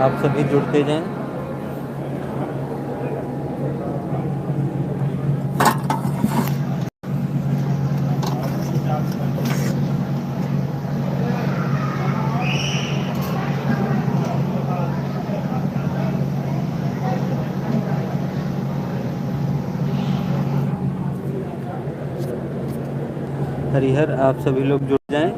आप सभी जुड़ते जाएं। हरिहर आप सभी लोग जुड़ जाएं।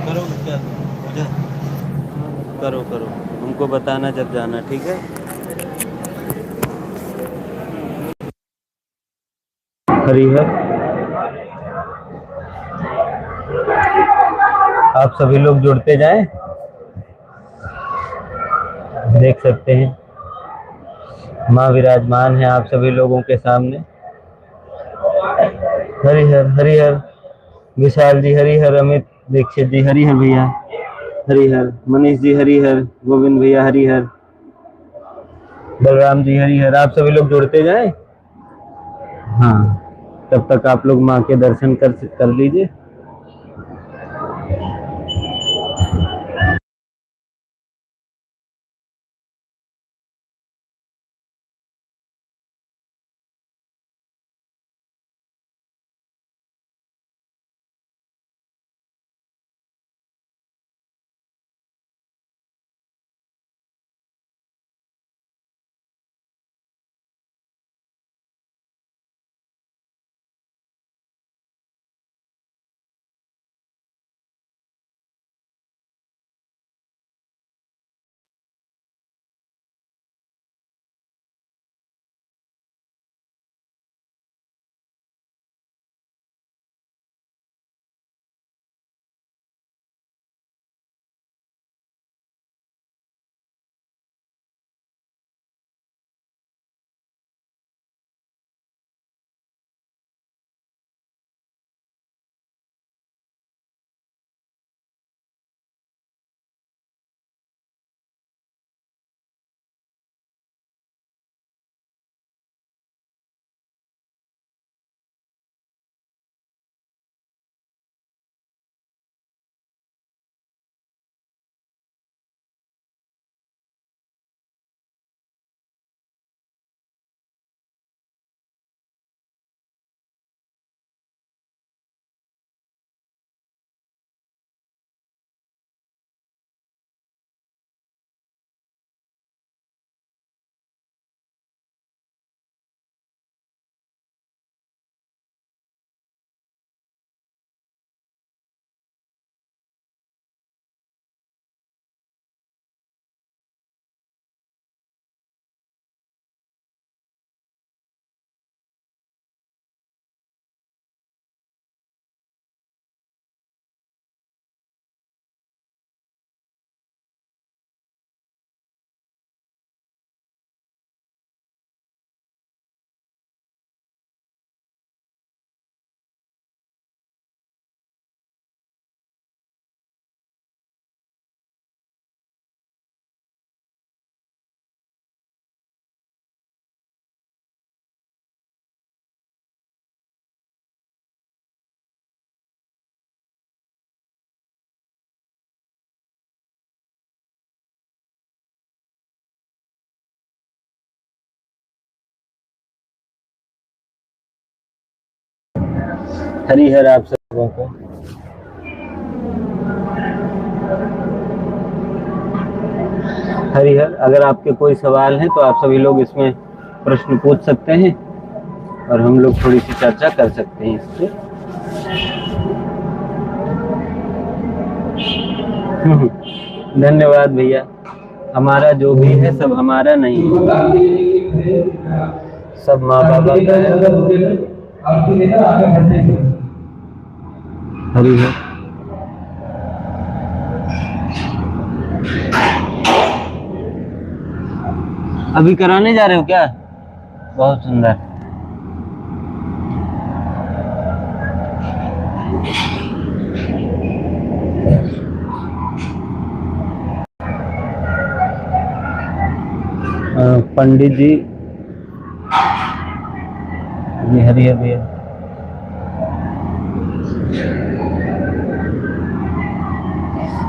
करो क्या पूजा। करो करो, हमको बताना जब जाना, ठीक है। हरिहर आप सभी लोग जुड़ते जाएं। देख सकते हैं माँ विराजमान है आप सभी लोगों के सामने। हरिहर हरिहर, विशाल जी हरिहर, अमित दीक्षित जी हरिहर भैया हरिहर, मनीष जी हरिहर, गोविंद भैया हरिहर, बलराम जी हरिहर, आप सभी लोग जुड़ते जाएं। हाँ, तब तक आप लोग माँ के दर्शन कर लीजिए। हरिहर आप सबों को। हरिहर। अगर आपके कोई सवाल है तो आप सभी लोग इसमें प्रश्न पूछ सकते हैं और हम लोग थोड़ी सी चर्चा कर सकते हैं इस पे। धन्यवाद भैया। हमारा जो भी है सब हमारा नहीं है, सब माँ बाबा का है। हरिहर। अभी कराने जा रहे हो क्या? बहुत सुंदर। पंडित जी हरिहर भैया।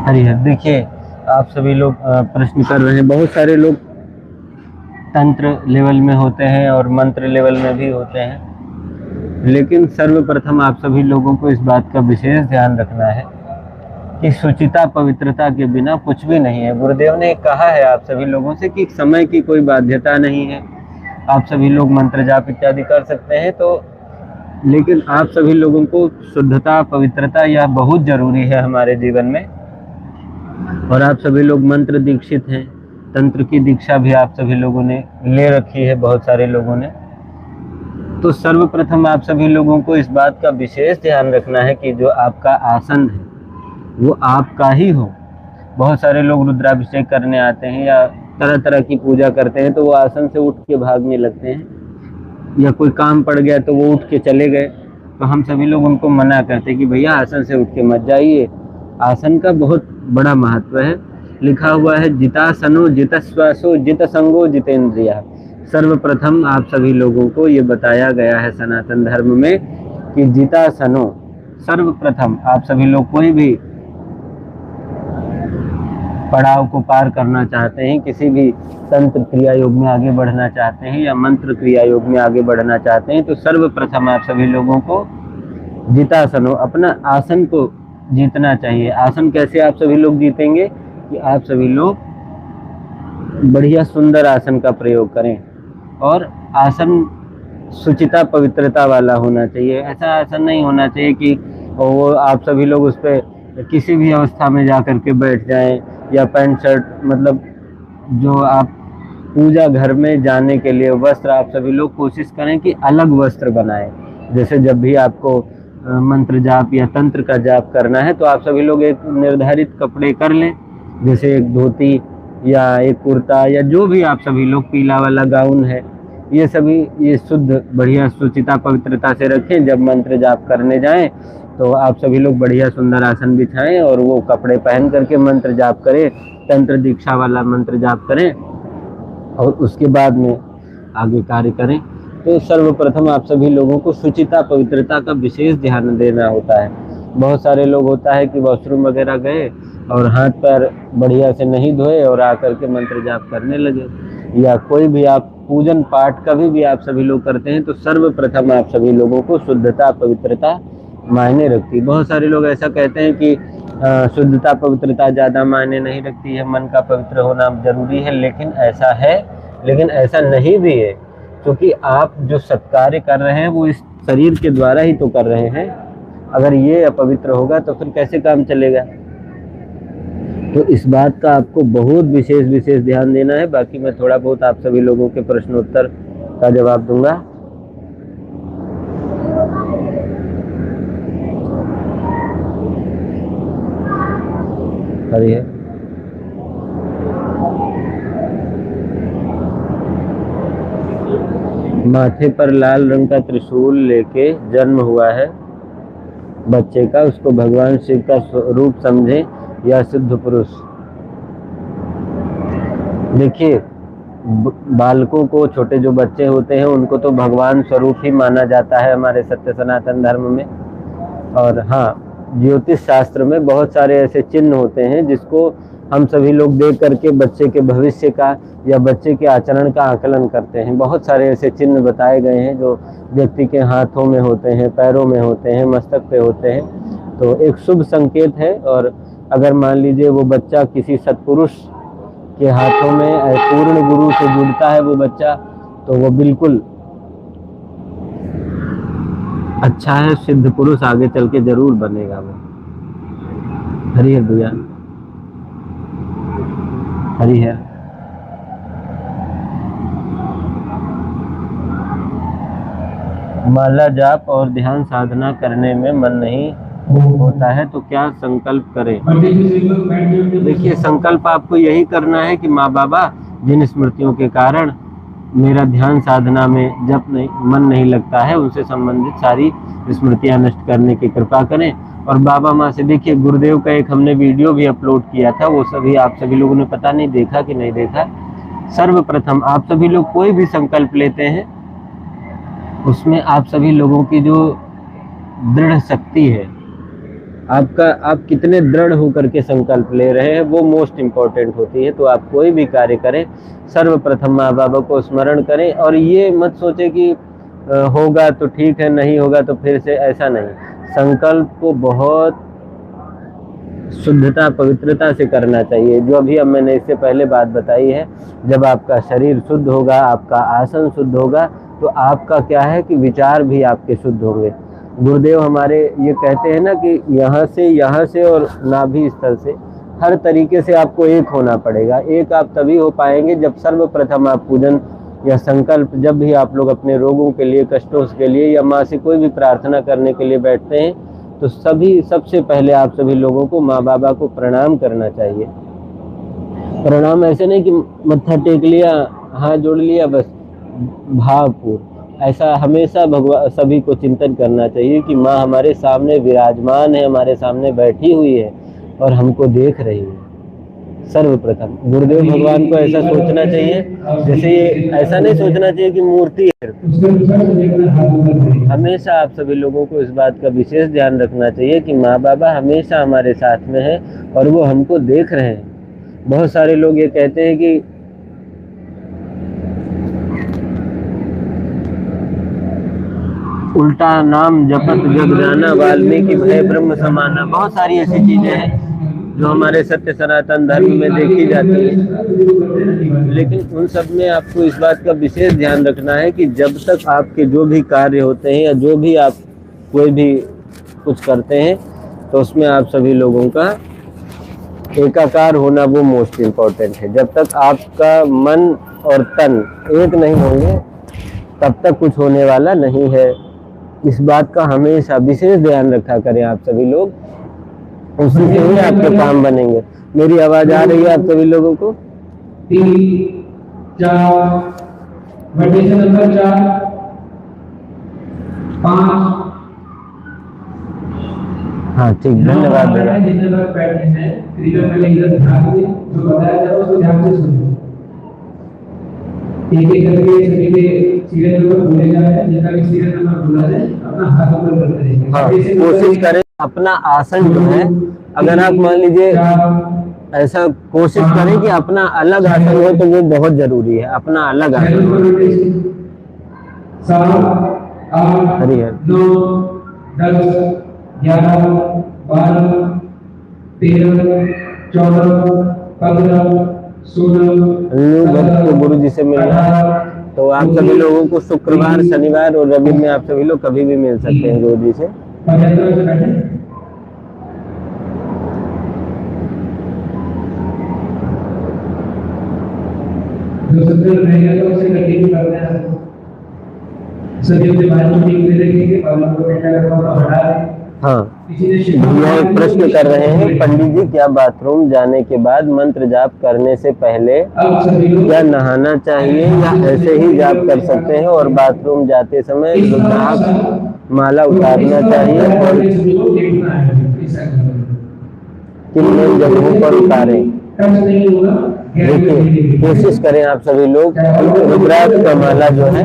हरिहर। देखिए आप सभी लोग प्रश्न कर रहे हैं, बहुत सारे लोग तंत्र लेवल में होते हैं और मंत्र लेवल में भी होते हैं, लेकिन सर्वप्रथम आप सभी लोगों को इस बात का विशेष ध्यान रखना है कि शुचिता पवित्रता के बिना कुछ भी नहीं है। गुरुदेव ने कहा है आप सभी लोगों से कि समय की कोई बाध्यता नहीं है, आप सभी लोग मंत्र जाप इत्यादि कर सकते हैं, तो लेकिन आप सभी लोगों को शुद्धता पवित्रता यह बहुत जरूरी है हमारे जीवन में। और आप सभी लोग मंत्र दीक्षित हैं, तंत्र की दीक्षा भी आप सभी लोगों ने ले रखी है, बहुत सारे लोगों ने। तो सर्वप्रथम आप सभी लोगों को इस बात का विशेष ध्यान रखना है कि जो आपका आसन है वो आपका ही हो। बहुत सारे लोग रुद्राभिषेक करने आते हैं या तरह तरह की पूजा करते हैं तो वो आसन से उठ के भागने लगते हैं, या कोई काम पड़ गया तो वो उठ के चले गए। तो हम सभी लोग उनको मना करते हैं कि भैया आसन से उठ के मत जाइए, आसन का बहुत बड़ा महत्व है। लिखा हुआ है जितासनो जितश्वासो जित संगो जितेंद्रिया। सर्वप्रथम आप सभी लोगों को ये बताया गया है सनातन धर्म में कि जितासनो, सर्वप्रथम आप सभी लोग कोई भी पड़ाव को पार करना चाहते हैं, किसी भी तंत्र क्रिया योग में आगे बढ़ना चाहते हैं या मंत्र क्रिया योग में आगे बढ़ना चाहते हैं, तो सर्वप्रथम आप सभी लोगों को जितासनो, अपना आसन को जीतना चाहिए। आसन कैसे आप सभी लोग जीतेंगे कि आप सभी लोग बढ़िया सुंदर आसन का प्रयोग करें और आसन शुचिता पवित्रता वाला होना चाहिए। ऐसा आसन नहीं होना चाहिए कि वो आप सभी लोग उस पर किसी भी अवस्था में जा कर के बैठ जाएं, या पैंट शर्ट, मतलब जो आप पूजा घर में जाने के लिए वस्त्र आप सभी लोग कोशिश करें कि अलग वस्त्र बनाएं। जैसे जब भी आपको मंत्र जाप या तंत्र का जाप करना है तो आप सभी लोग एक निर्धारित कपड़े कर लें, जैसे एक धोती या एक कुर्ता या जो भी आप सभी लोग, पीला वाला गाउन है, ये सभी ये शुद्ध बढ़िया शुचिता पवित्रता से रखें। जब मंत्र जाप करने जाएं तो आप सभी लोग बढ़िया सुंदर आसन बिछाएं और वो कपड़े पहन करके मंत्र जाप करें, तंत्र दीक्षा वाला मंत्र जाप करें और उसके बाद में आगे कार्य करें। तो सर्वप्रथम आप सभी लोगों को शुचिता पवित्रता का विशेष ध्यान देना होता है। बहुत सारे लोग होता है कि वॉशरूम वगैरह गए और हाथ पैर बढ़िया से नहीं धोए और आकर के मंत्र जाप करने लगे, या कोई भी आप पूजन पाठ कभी भी आप सभी लोग करते हैं तो सर्वप्रथम आप सभी लोगों को शुद्धता पवित्रता मायने रखती है। बहुत सारे लोग ऐसा कहते हैं कि शुद्धता पवित्रता ज़्यादा मायने नहीं रखती है, मन का पवित्र होना जरूरी है, लेकिन ऐसा है, लेकिन ऐसा नहीं भी है, क्योंकि आप जो सत्कार्य कर रहे हैं वो इस शरीर के द्वारा ही तो कर रहे हैं। अगर ये अपवित्र होगा तो फिर कैसे काम चलेगा? तो इस बात का आपको बहुत विशेष ध्यान देना है। बाकी मैं थोड़ा बहुत आप सभी लोगों के प्रश्नोत्तर का जवाब दूंगा। हरिहर। माथे पर लाल रंग का त्रिशूल लेके जन्म हुआ है बच्चे का, उसको भगवान शिव का रूप समझे या सिद्ध पुरुष। देखिए बालकों को, छोटे जो बच्चे होते हैं उनको तो भगवान स्वरूप ही माना जाता है हमारे सत्य सनातन धर्म में। और हाँ, ज्योतिष शास्त्र में बहुत सारे ऐसे चिन्ह होते हैं जिसको हम सभी लोग देख करके बच्चे के भविष्य का या बच्चे के आचरण का आकलन करते हैं। बहुत सारे ऐसे चिन्ह बताए गए हैं जो व्यक्ति के हाथों में होते हैं, पैरों में होते हैं, मस्तक पे होते हैं। तो एक शुभ संकेत है। और अगर मान लीजिए वो बच्चा किसी सत्पुरुष के हाथों में पूर्ण गुरु से जुड़ता है वो बच्चा, तो वो बिल्कुल अच्छा है, सिद्ध पुरुष आगे चल के जरूर बनेगा वो। हरि हर भैया, हरि हर। माला जाप और ध्यान साधना करने में मन नहीं होता है तो क्या संकल्प करें? देखिए, संकल्प आपको यही करना है कि माँ बाबा जिन स्मृतियों के कारण मेरा ध्यान साधना में जब मन नहीं लगता है उनसे संबंधित सारी स्मृतियां नष्ट करने की कृपा करें। और बाबा माँ से देखिए, गुरुदेव का एक हमने वीडियो भी अपलोड किया था, वो सभी आप सभी लोगों ने पता नहीं देखा कि नहीं देखा। सर्वप्रथम आप सभी लोग कोई भी संकल्प लेते हैं उसमें आप सभी लोगों की जो दृढ़ शक्ति है, आप कितने दृढ़ होकर के संकल्प ले रहे हैं वो मोस्ट इम्पोर्टेंट होती है। तो आप कोई भी कार्य करें सर्वप्रथम माँ बाबा को स्मरण करें और ये मत सोचे कि होगा तो ठीक है, नहीं होगा तो फिर से, ऐसा नहीं। संकल्प को बहुत शुद्धता पवित्रता से करना चाहिए। जो अभी अब मैंने इससे पहले बात बताई है, जब आपका शरीर शुद्ध होगा, आपका आसन शुद्ध होगा, तो आपका क्या है कि विचार भी आपके शुद्ध होंगे। गुरुदेव हमारे ये कहते हैं ना कि यहाँ से और नाभि स्थल से हर तरीके से आपको एक होना पड़ेगा। एक आप तभी हो पाएंगे जब सर्वप्रथम आप पूजन या संकल्प, जब भी आप लोग अपने रोगों के लिए, कष्टों के लिए या माँ से कोई भी प्रार्थना करने के लिए बैठते हैं तो सबसे पहले आप सभी लोगों को माँ बाबा को प्रणाम करना चाहिए। प्रणाम ऐसे नहीं कि मत्था टेक लिया, हाथ जोड़ लिया, बस भावपूर्ण। ऐसा हमेशा भगवान सभी को चिंतन करना चाहिए कि माँ हमारे सामने विराजमान है, हमारे सामने बैठी हुई है और हमको देख रही है। सर्वप्रथम गुरुदेव भगवान को ऐसा सोचना चाहिए, जैसे ये ऐसा नहीं सोचना चाहिए कि मूर्ति है। हमेशा आप सभी लोगों को इस बात का विशेष ध्यान रखना चाहिए कि माँ बाबा हमेशा हमारे साथ में है और वो हमको देख रहे हैं। बहुत सारे लोग ये कहते हैं कि उल्टा नाम जपत जग जाना, वाल्मीकि भय ब्रह्म समाना। बहुत सारी ऐसी चीजें हैं जो हमारे सत्य सनातन धर्म में देखी जाती है, लेकिन उन सब में आपको इस बात का विशेष ध्यान रखना है कि जब तक आपके जो भी कार्य होते हैं या जो भी आप कोई भी कुछ करते हैं तो उसमें आप सभी लोगों का एकाकार होना वो मोस्ट इम्पोर्टेंट है। जब तक आपका मन और तन एक नहीं होंगे तब तक कुछ होने वाला नहीं है। इस बात का हमेशा विशेष ध्यान रखा करें आप सभी लोग, उसी से ही आपके काम बनेंगे। मेरी आवाज आ रही है आप सभी लोगों को? 3 4 मेडिटेशन नंबर 4 5। हाँ ठीक, धन्यवाद भैया। जितने लोग बैठे हैं पहले इधर ध्यान दें, जो बताया जाए उसको ध्यान से सुनो। एक एक करके सभी के सीरियल नंबर बोले जा रहे हैं, जितना भी सीरियल नंबर बोला जाए अपना हाथ ऊपर करते रहेंगे। हाँ, कोशिश करें अपना आसन जो है, अगर आप मान लीजिए ऐसा कोशिश करें कि अपना अलग आसन हो तो वो बहुत जरूरी है, अपना अलग आसन हो। 7 8 9 10 11 12 13 14 15 16 गुरु जी से मिलना है तो आप सभी लोगों को शुक्रवार, शनिवार और रवि में आप सभी लोग कभी भी मिल सकते हैं गुरु जी से। जो सत्तर रहेगा तो उसे कंटिन्यू करते हैं। सभी अपने बाजू में ले रखेंगे, बालों को बेटा रखा तो हटा दें। हाँ, भैया एक प्रश्न कर रहे हैं, पंडित जी क्या बाथरूम जाने के बाद मंत्र जाप करने से पहले क्या नहाना चाहिए या ऐसे ही जाप कर सकते हैं, और बाथरूम जाते समय रुद्राक्ष माला उतारना चाहिए और किन जगहों पर उतारें? देखिए, कोशिश करें आप सभी लोग रुद्राक्ष का माला जो है,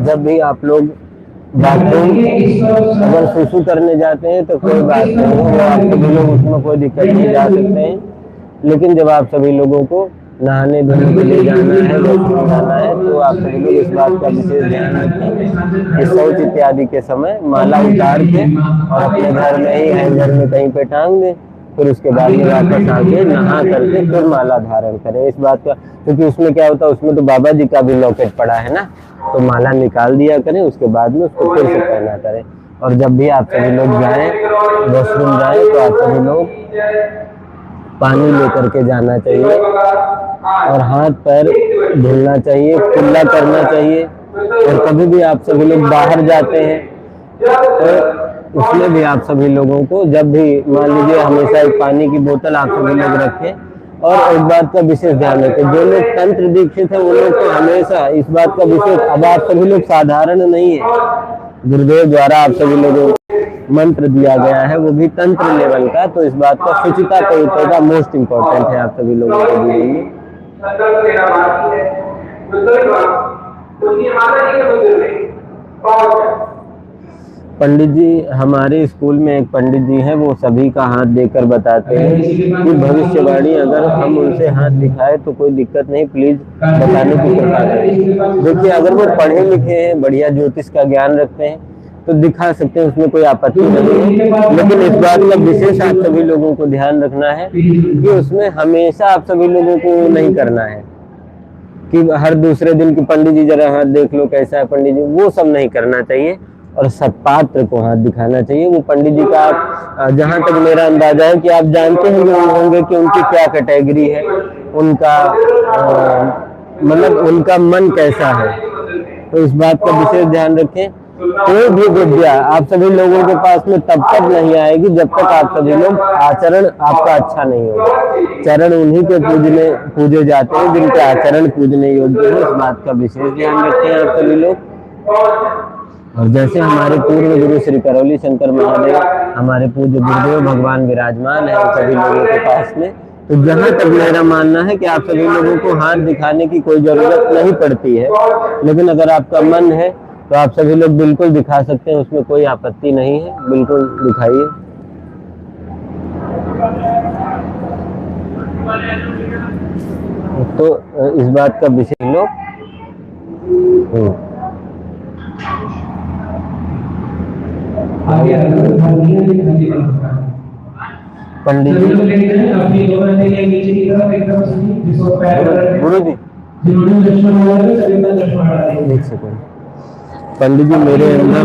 जब भी आप लोग बाथरूम अगर सुसु करने जाते हैं तो कोई बात नहीं है, वो आप सभी लोग उसमें कोई दिक्कत नहीं, जा सकते हैं। लेकिन जब आप सभी लोगों को नहाने धोने के लिए जाना है, वॉशरूम जाना है, तो आप सभी लोग इस बात का विशेष ध्यान रखें कि शौच इत्यादि के समय माला उतार के और अपने घर में ही हैंगर में कहीं पे टांग दें, फिर उसके बाद में वापस आके नहा करके फिर माला धारण करें। इस बात का, क्योंकि उसमें क्या होता है, उसमें तो बाबा जी का भी लॉकेट पड़ा है ना, तो माला निकाल दिया करें, उसके बाद में उसको फिर से पहना करें। और जब भी आप सभी लोग जाएं, वॉशरूम जाएं, तो आप सभी लोग पानी लेकर के जाना चाहिए और हाथ पैर धुलना चाहिए, कुल्ला करना चाहिए। और कभी भी आप सभी लोग बाहर जाते हैं तो उसमें भी आप सभी लोगों को, जब भी मान लीजिए, हमेशा एक पानी की बोतल आप सभी लोग रखें। और एक बात का विशेष ध्यान रखें, जो लोग तंत्र दीक्षित है वो लोग तो हमेशा इस बात का विशेष, अब आप सभी लोग साधारण नहीं है, गुरुदेव द्वारा आप सभी लोगों को मंत्र दिया गया है, वो भी तंत्र लेवल का, तो इस बात का शुचिता पवित्रता मोस्ट इम्पोर्टेंट है आप सभी लोगों के जीवन में। पंडित जी, हमारे स्कूल में एक पंडित जी हैं, वो सभी का हाथ देकर बताते हैं कि भविष्यवाणी अगर हम उनसे हाथ दिखाए तो कोई दिक्कत नहीं, प्लीज बताने की कृपा करें। देखिए, अगर वो पढ़े लिखे हैं, बढ़िया ज्योतिष का ज्ञान रखते हैं तो दिखा सकते हैं, उसमें कोई आपत्ति नहीं है। लेकिन इस बात का विशेष आप सभी लोगों को ध्यान रखना है कि उसमें हमेशा आप सभी लोगों को नहीं करना है कि हर दूसरे दिन की पंडित जी जरा हाथ देख लो कैसा है पंडित जी, वो सब नहीं करना चाहिए। और सत्पात्र को हाथ दिखाना चाहिए। वो पंडित जी का आप, जहाँ तक मेरा अंदाजा है कि आप जानते होंगे कि उनकी क्या कैटेगरी है, उनका मतलब उनका मन कैसा है, तो इस बात का विशेष ध्यान रखें। कोई भी विद्या आप सभी लोगों के पास में तब तक नहीं आएगी जब तक आप सभी लोग आचरण आपका अच्छा नहीं होगा। चरण उन्हीं के पूजे जाते हैं जिनके आचरण पूजने योग्य है, इस बात का विशेष ध्यान रखते हैं आप सभी लोग। और जैसे हमारे पूर्व गुरु श्री करौली शंकर महादेव, हमारे पूज्य गुरुदेव भगवान विराजमान है सभी लोगों के पास में, तो जहाँ तक मेरा मानना है कि आप सभी लोगों को हाथ दिखाने की कोई जरूरत नहीं पड़ती है। लेकिन अगर आपका मन है तो आप सभी लोग बिल्कुल दिखा सकते हैं, उसमें कोई आपत्ति नहीं है, बिल्कुल दिखाइए। तो इस बात का विशेष लोग पंडित जी, गुरु जी एक सेकंड। पंडित जी, मेरे अंदर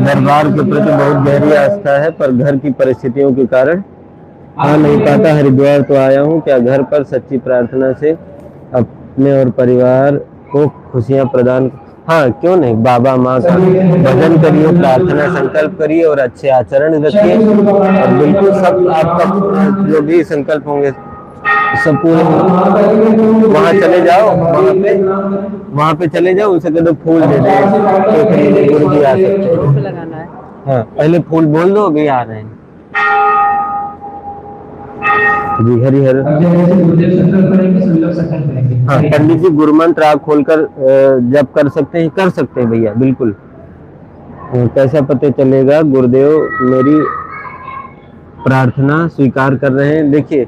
दरबार के प्रति बहुत गहरी आस्था है, पर घर की परिस्थितियों के कारण आ नहीं पाता। हरिद्वार तो आया हूँ, क्या घर पर सच्ची प्रार्थना से अपने और परिवार को खुशियाँ प्रदान, हाँ क्यों नहीं, बाबा माँ का भजन करिए, प्रार्थना संकल्प करिए और अच्छे आचरण रखिए। और बिल्कुल सब आपका जो भी संकल्प होंगे सब पूरे। वहाँ चले जाओ, वहाँ पे चले जाओ, उनसे कह दो फूल दे दे, तो गुरु जी आ सकते हैं। हाँ, पहले फूल बोल दो, अभी आ रहे हैं जी। हरिहर। हाँ, पंडित जी गुरुमंत्र आप खोलकर जब कर सकते हैं भैया, बिल्कुल। कैसा पता चलेगा? गुरुदेव मेरी प्रार्थना स्वीकार कर रहे हैं। देखिए,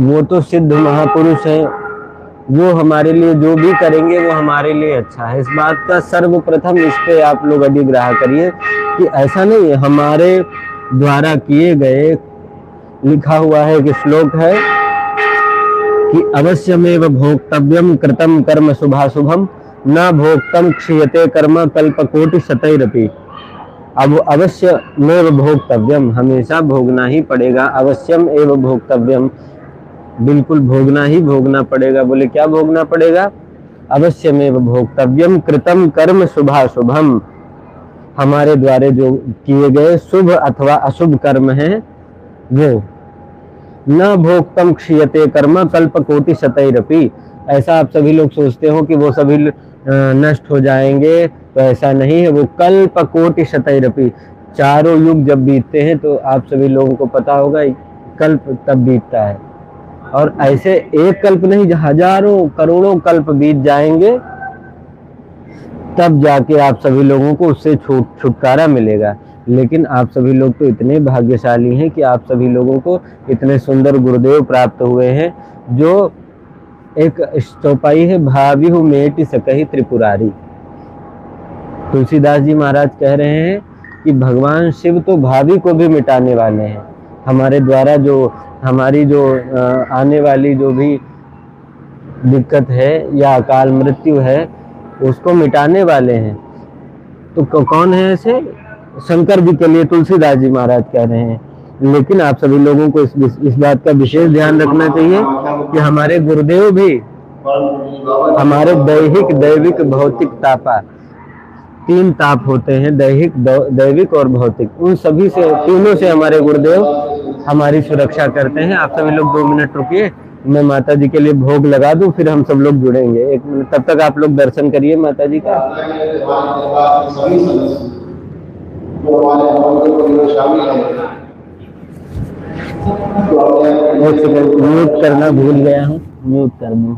वो तो सिद्ध महापुरुष हैं, वो हमारे लिए जो भी करेंगे वो हमारे लिए अच्छा है। इस बात का सर्वप्रथम इस पे आप लोग अधिग्रह करिए कि ऐसा नहीं है, हमारे द्वारा किए गए, लिखा हुआ है कि श्लोक है कि अवश्यमेव भोक्तव्यम कृतम कर्म शुभाशुभम न भोक्तम क्षीयते कर्म कल्पकोटि शतैरपि। अब अवश्यमेव भोक्तव्यम, हमेशा भोगना ही पड़ेगा। अवश्यम एव भोक्तव्यम, बिल्कुल भोगना ही भोगना पड़ेगा। बोले क्या भोगना पड़ेगा? अवश्यमेव भोक्तव्यम कृतम कर्म शुभाशुभम, हमारे द्वारा जो किए गए शुभ अथवा अशुभ कर्म हैं वो। न भोक्तम क्षीयते कर्म कल्पकोटि शतैरपि, ऐसा आप सभी लोग सोचते हो कि वो सभी नष्ट हो जाएंगे, तो ऐसा नहीं है। वो कल्पकोटि शतैरपि, चारों युग जब बीतते हैं तो आप सभी लोगों को पता होगा कल्प तब बीतता है, और ऐसे एक कल्प नहीं, हजारों करोड़ों कल्प बीत जाएंगे तब जाके आप सभी लोगों को उससे छुटकारा मिलेगा। लेकिन आप सभी लोग तो इतने भाग्यशाली हैं कि आप सभी लोगों को इतने सुंदर गुरुदेव प्राप्त हुए हैं, जो एक चौपाई है, भाविहु मेटि सकहि त्रिपुरारी। तुलसीदास जी महाराज कह रहे हैं कि भगवान शिव तो भावी को भी मिटाने वाले हैं। हमारे द्वारा जो हमारी जो आने वाली जो भी दिक्कत है या अकाल मृत्यु है, उसको मिटाने वाले हैं। तो कौन है ऐसे? शंकर जी के लिए तुलसीदास जी महाराज कह रहे हैं। लेकिन आप सभी लोगों को इस बात का विशेष ध्यान रखना चाहिए कि हमारे गुरुदेव भी हमारे दैहिक, दैविक, भौतिक तापा, तीन ताप होते हैं, दैहिक, दैविक और भौतिक। उन सभी से, तीनों से हमारे गुरुदेव हमारी सुरक्षा करते हैं। आप सभी लोग 2 मिनट रुकिए, मैं माता जी के लिए भोग लगा दूं, फिर हम सब लोग जुड़ेंगे 1 मिनट। तब तक आप लोग दर्शन करिए माता जी का। एक सेकंड, म्यूट करना भूल गया हूँ, म्यूट कर दूं।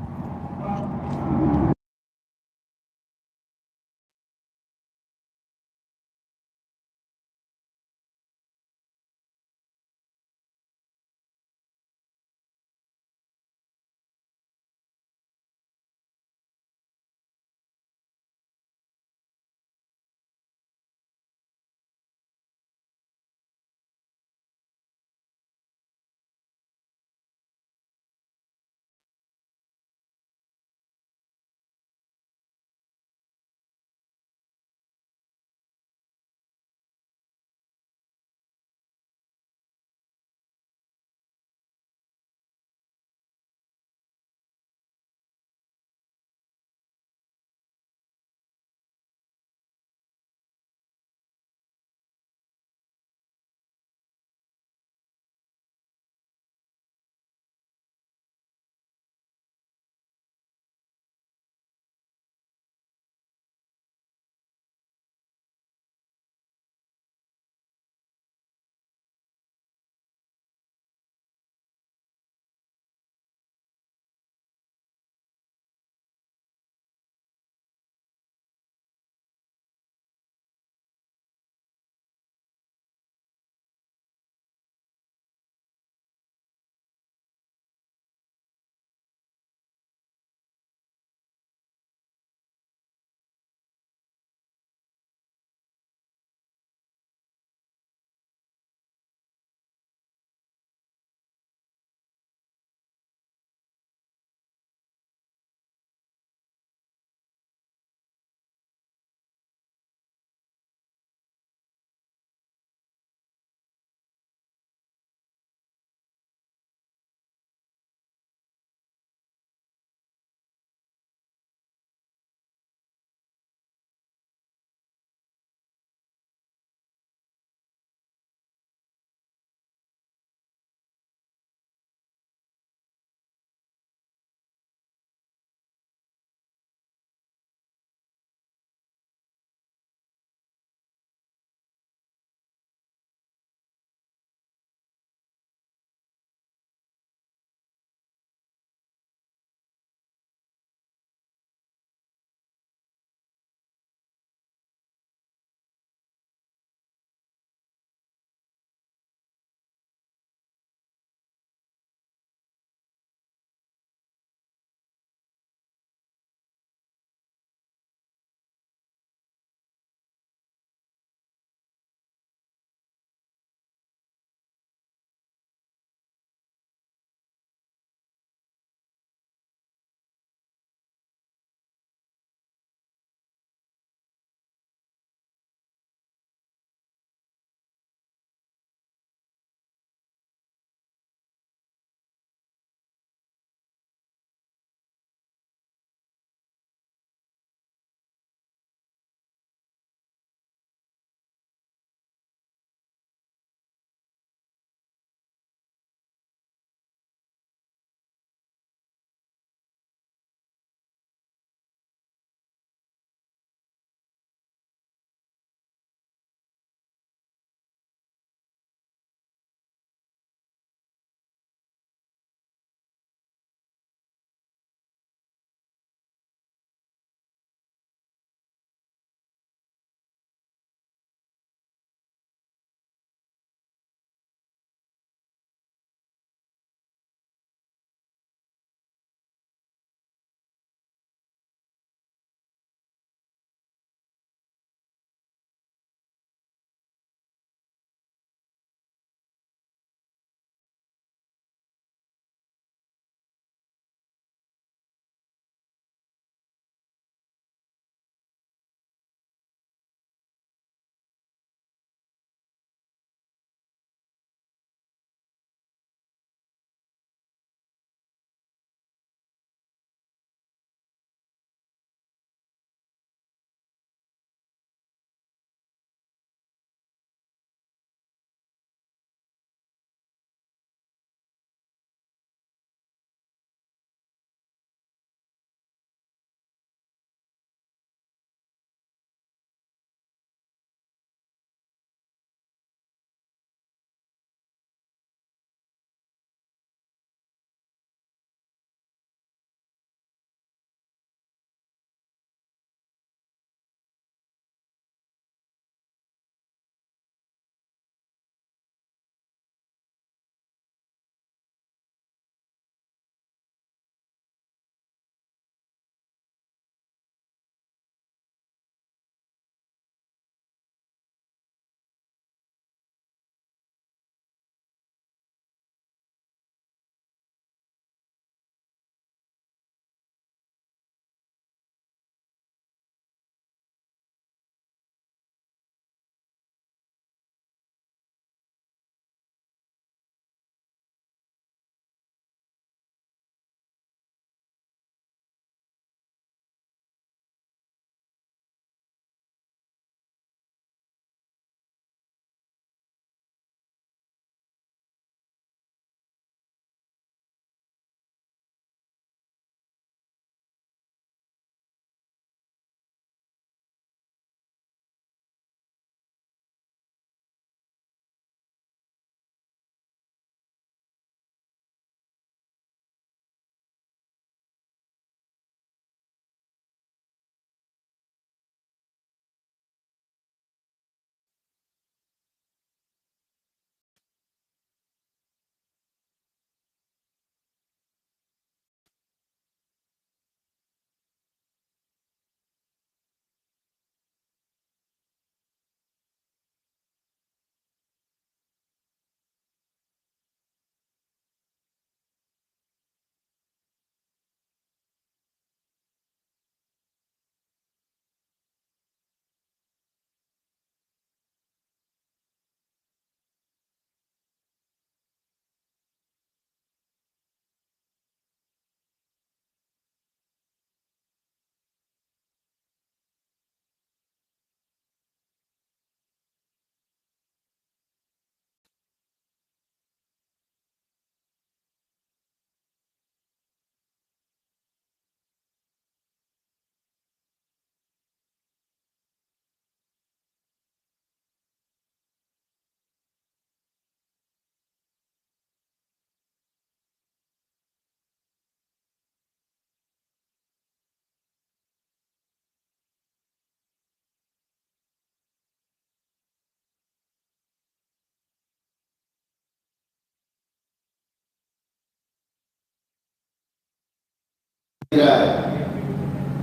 निद्रा है,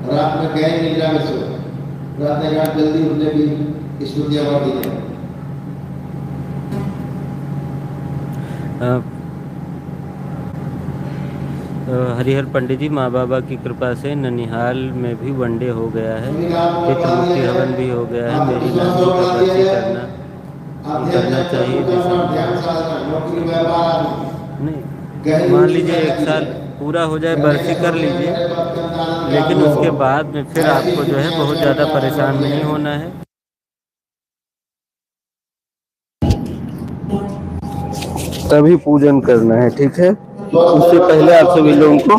रात में गहरी निद्रा में सो, प्रातः काल जल्दी उठने की स्मृतियां बढ़ती है। हरिहर पंडित जी, माँ बाबा की कृपा से ननिहाल में भी वनडे हो गया है, पितृमुक्ति हवन भी हो गया है। मेरी नानी का बरसी करना चाहिए नहीं, मान लीजिए 1 साल पूरा हो जाए, बरसी कर लीजिए, लेकिन उसके बाद में फिर आपको जो है बहुत ज़्यादा परेशान नहीं होना है। तभी पूजन करना है, ठीक है। उससे पहले आप सभी लोगों को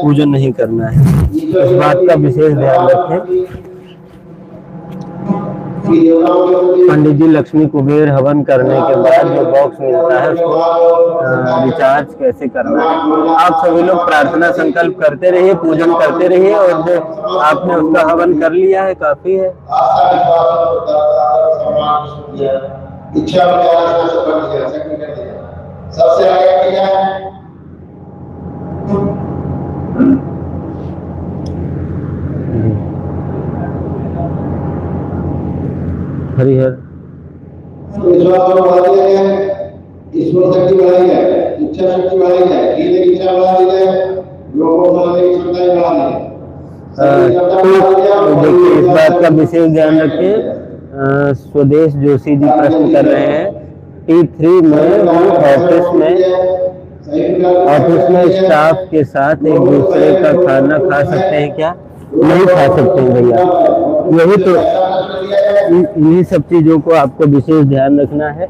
पूजन नहीं करना है, इस बात का विशेष ध्यान रखें। पंडित जी, लक्ष्मी कुबेर हवन करने के बाद जो बॉक्स मिलता है उसको रिचार्ज कैसे करना है? आप सभी लोग प्रार्थना संकल्प करते रहिए, पूजन करते रहिए, और जो आपने उसका हवन कर लिया है काफी है। इच्छा सबसे आगे क्या है? हरिहर ईश्वर शक्ति बढ़ाई जाए, इच्छा शक्ति बढ़ाई जाए, इच्छा बढ़ाई जाए, लोगों को की क्षमता बढ़ाई जाए। देखिए, इस बात का विशेष ध्यान रखें। स्वदेश जोशी जी प्रश्न कर रहे हैं, T3 में ऑफिस में स्टाफ के साथ एक दूसरे का खाना खा सकते हैं क्या? नहीं खा सकते हैं भैया। यही तो, इन्हीं सब चीजों को आपको विशेष ध्यान रखना है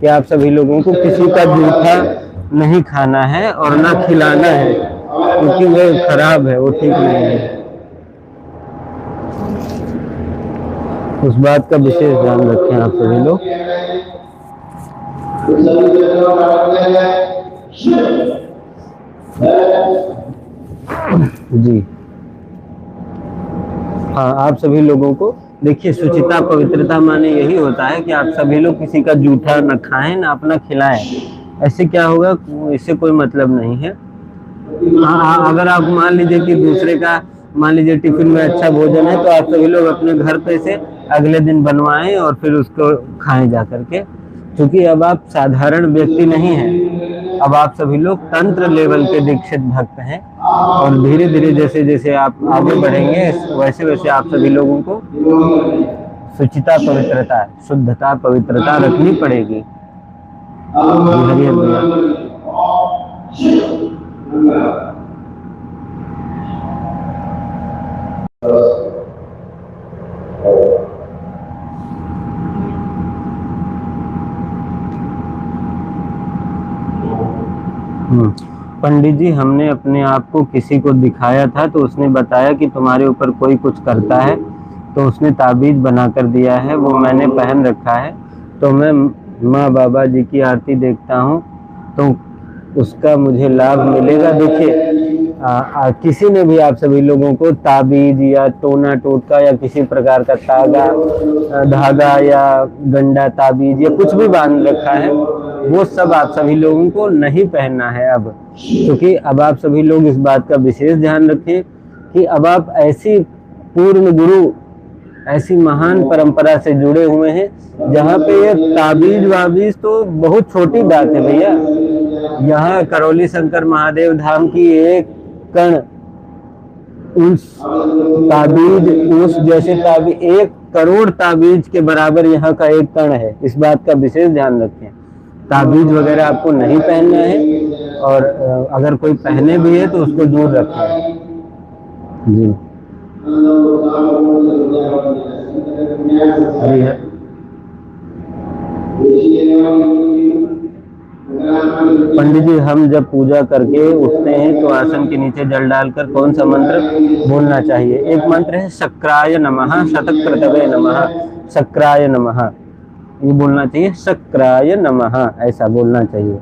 कि आप सभी लोगों को किसी का जूठा नहीं खाना है और ना खिलाना है, क्योंकि वो खराब है, वो ठीक नहीं है। उस बात का विशेष ध्यान रखें आप सभी लोग। जी हाँ, आप सभी लोगों को देखिए, शुचिता पवित्रता माने यही होता है कि आप सभी लोग किसी का जूठा न खाएं, ना अपना खिलाएं। ऐसे क्या होगा, इससे कोई मतलब नहीं है। हाँ, अगर आप मान लीजिए कि दूसरे का, मान लीजिए टिफिन में अच्छा भोजन है, तो आप सभी लोग अपने घर पे से अगले दिन बनवाएं और फिर उसको खाएं जा करके, क्योंकि अब आप साधारण व्यक्ति नहीं हैं, अब आप सभी लोग तंत्र लेवल के दीक्षित भक्त हैं, और धीरे धीरे जैसे जैसे आप आगे बढ़ेंगे वैसे वैसे आप सभी लोगों को शुचिता पवित्रता, शुद्धता पवित्रता रखनी पड़ेगी। हरिहर भैया, पंडित जी, हमने अपने आप को किसी को दिखाया था, तो उसने बताया कि तुम्हारे ऊपर कोई कुछ करता है, तो उसने ताबीज बना कर दिया है, वो मैंने पहन रखा है, तो मैं माँ बाबा जी की आरती देखता हूँ, तो उसका मुझे लाभ मिलेगा। देखिए, किसी ने भी आप सभी लोगों को ताबीज या टोना टोटका या किसी प्रकार का तागा, धागा या गंडा ताबीज या कुछ भी बांध रखा है, वो सब आप सभी लोगों को नहीं पहनना है अब, क्योंकि अब आप सभी लोग इस बात का विशेष ध्यान रखें कि अब आप ऐसी पूर्ण गुरु, ऐसी महान परंपरा से जुड़े हुए हैं जहाँ पे ये ताबीज वाबीज तो बहुत छोटी बात है भैया। यहाँ करौली शंकर महादेव धाम की एक कण उस ताबीज, उस जैसे ताबीज 1 करोड़ ताबीज के बराबर यहाँ का एक कण है। इस बात का विशेष ध्यान रखें। ताबीज वगैरह आपको नहीं पहनना है, और अगर कोई पहने भी है तो उसको दूर रखें। जी हरिहर, पंडित जी, हम जब पूजा करके उठते हैं तो आसन के नीचे जल डालकर कौन सा मंत्र बोलना चाहिए? एक मंत्र है शक्राय नमः, शतक्रतवे नमः, शक्राय नमः, ये बोलना चाहिए, शक्राय नमः, ऐसा बोलना चाहिए।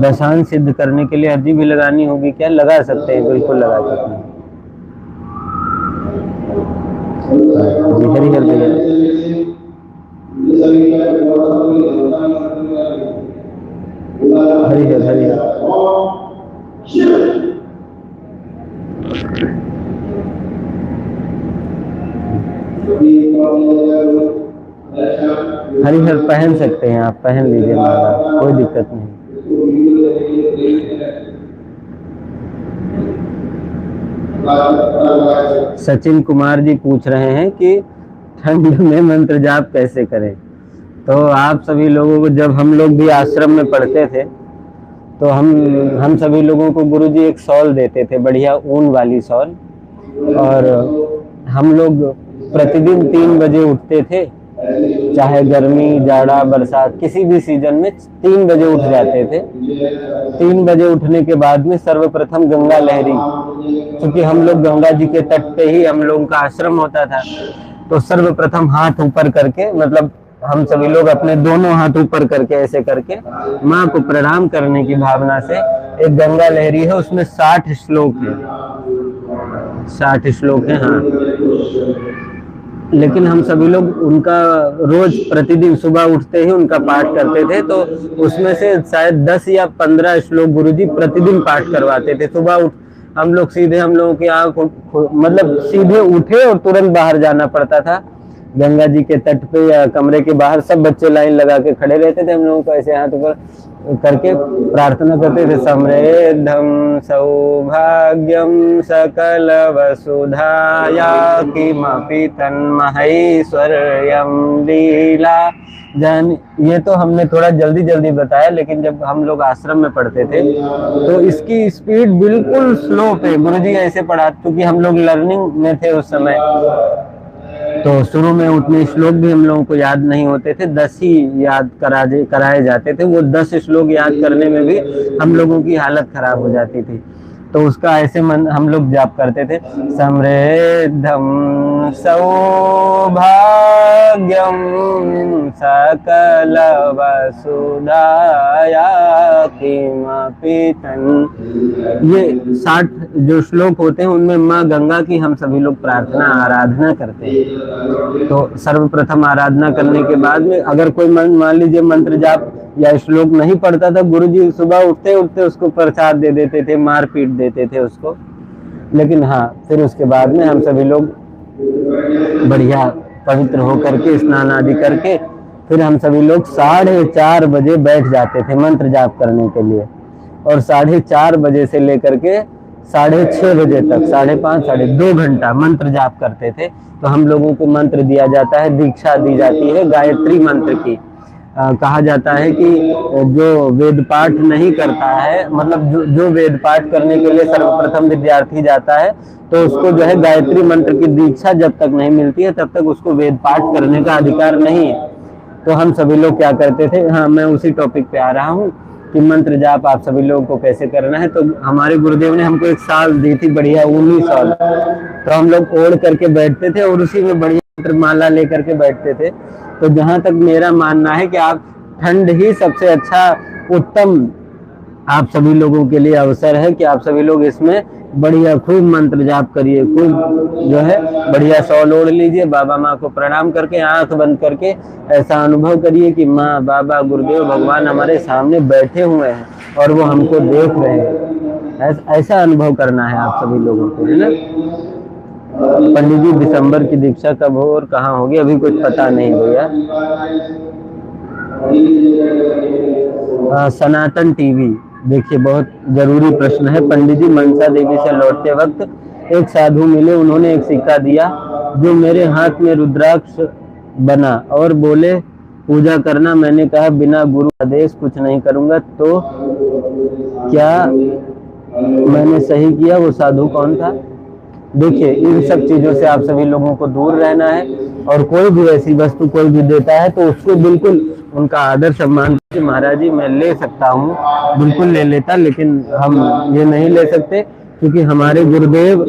दशांश सिद्ध करने के लिए अर्जी भी लगानी होगी क्या? लगा सकते हैं, बिल्कुल लगा सकते हैं। जी हरिहर भैया, हरि हर हरि हर। हरिहर पहन सकते हैं आप, पहन लीजिए माला, कोई दिक्कत नहीं। सचिन कुमार जी पूछ रहे हैं कि ठंड में मंत्र जाप कैसे करें। तो आप सभी लोगों को, जब हम लोग भी आश्रम में पढ़ते थे तो हम सभी लोगों को गुरुजी एक शॉल देते थे, बढ़िया ऊन वाली शॉल, और हम लोग प्रतिदिन 3 बजे उठते थे, चाहे गर्मी जाड़ा बरसात किसी भी सीजन में 3 बजे उठ जाते थे। 3 बजे उठने के बाद में सर्वप्रथम गंगा लहरी, क्योंकि हम लोग गंगा जी के तट पे ही हम लोगों का आश्रम होता था, तो सर्वप्रथम हाथ ऊपर करके, मतलब हम सभी लोग अपने दोनों हाथ ऊपर करके ऐसे करके माँ को प्रणाम करने की भावना से, एक गंगा लहरी है उसमें 60 श्लोक है, 60 श्लोक है हाँ। लेकिन हम सभी लोग उनका रोज प्रतिदिन सुबह उठते ही उनका पाठ करते थे, तो उसमें से शायद 10 या 15 श्लोक गुरुजी प्रतिदिन पाठ करवाते थे। सुबह उठ हम लोग सीधे, हम लोगों की आंख मतलब सीधे उठे और तुरंत बाहर जाना पड़ता था गंगा जी के तट पे या कमरे के बाहर। सब बच्चे लाइन लगा के खड़े रहते थे, हम लोगों को ऐसे हाथ ऊपर करके प्रार्थना करते थे, समृद्धं सौभाग्यम सकल वसुधाया किमपि तन्महैश्वर्यं लीला जान। ये तो हमने थोड़ा जल्दी जल्दी बताया, लेकिन जब हम लोग आश्रम में पढ़ते थे तो इसकी स्पीड बिल्कुल स्लो पे गुरुजी ऐसे पढ़ा, क्योंकि हम लोग लर्निंग में थे उस समय, तो शुरू में उतने श्लोक भी हम लोगों को याद नहीं होते थे, 10 ही याद कराए जाते थे। वो 10 श्लोक याद करने में भी हम लोगों की हालत खराब हो जाती थी, तो उसका ऐसे मन हम लोग जाप करते थे, समृद्धं सौभाग्यम सकल वसुधाया किमपि तन्। ये 60 जो श्लोक होते हैं उनमें माँ गंगा की हम सभी लोग प्रार्थना आराधना करते हैं। तो सर्वप्रथम आराधना करने के बाद में अगर कोई मान लीजिए मंत्र जाप या श्लोक नहीं पढ़ता था, गुरुजी सुबह उठते उठते उसको प्रसाद दे देते थे, मार पीट देते थे उसको। लेकिन हाँ, फिर उसके बाद में हम सभी लोग बढ़िया पवित्र होकर के स्नान आदि करके फिर हम सभी लोग 4:30 बजे बैठ जाते थे मंत्र जाप करने के लिए, और 4:30 बजे से लेकर के 6:30 बजे तक 5:30 साढ़े 2 घंटा मंत्र जाप करते थे। तो हम लोगों को मंत्र दिया जाता है, दीक्षा दी जाती है गायत्री मंत्र की। कहा जाता है कि जो वेद पाठ नहीं करता है, मतलब जो वेद पाठ करने के लिए सर्वप्रथम विद्यार्थी जाता है, तो उसको जो है गायत्री मंत्र की दीक्षा जब तक नहीं मिलती है तब तक उसको वेद पाठ करने का अधिकार नहीं है। तो हम सभी लोग क्या करते थे, हाँ मैं उसी टॉपिक पे आ रहा हूँ कि मंत्र जाप आप सभी लोगों को कैसे करना है। तो हमारे गुरुदेव ने हमको एक साल दी थी, बढ़िया ऊनी साल, तो हम लोग ओढ़ करके बैठते थे और उसी में बढ़िया मंत्र माला लेकर के बैठते थे। तो जहां तक मेरा मानना है कि आप ठंड ही सबसे अच्छा उत्तम आप सभी लोगों के लिए अवसर है कि आप सभी लोग इसमें बढ़िया खूब मंत्र जाप करिए, खूब जो है बढ़िया शॉल ओढ़ लीजिए, बाबा माँ को प्रणाम करके आंख बंद करके ऐसा अनुभव करिए कि माँ बाबा गुरुदेव भगवान हमारे सामने बैठे हुए हैं और वो हमको देख रहे हैं। ऐसा अनुभव करना है आप सभी लोगों को, है ना। पंडित जी दिसंबर की दीक्षा कब हो और कहाँ होगी, अभी कुछ पता नहीं भैया। सनातन टीवी, देखिए बहुत जरूरी प्रश्न है। पंडित जी मनसा देवी से लौटते वक्त एक साधु मिले, उन्होंने एक सिक्का दिया जो मेरे हाथ में रुद्राक्ष बना और बोले पूजा करना। मैंने कहा बिना गुरु आदेश कुछ नहीं करूंगा, तो क्या मैंने सही किया? वो साधु कौन था? देखिए इन सब चीजों से आप सभी लोगों को दूर रहना है, और कोई भी ऐसी वस्तु कोई भी देता है तो उसको बिल्कुल उनका आदर सम्मान, महाराज जी मैं ले सकता हूँ, बिल्कुल ले लेता, लेकिन हम ये नहीं ले सकते क्योंकि हमारे गुरुदेव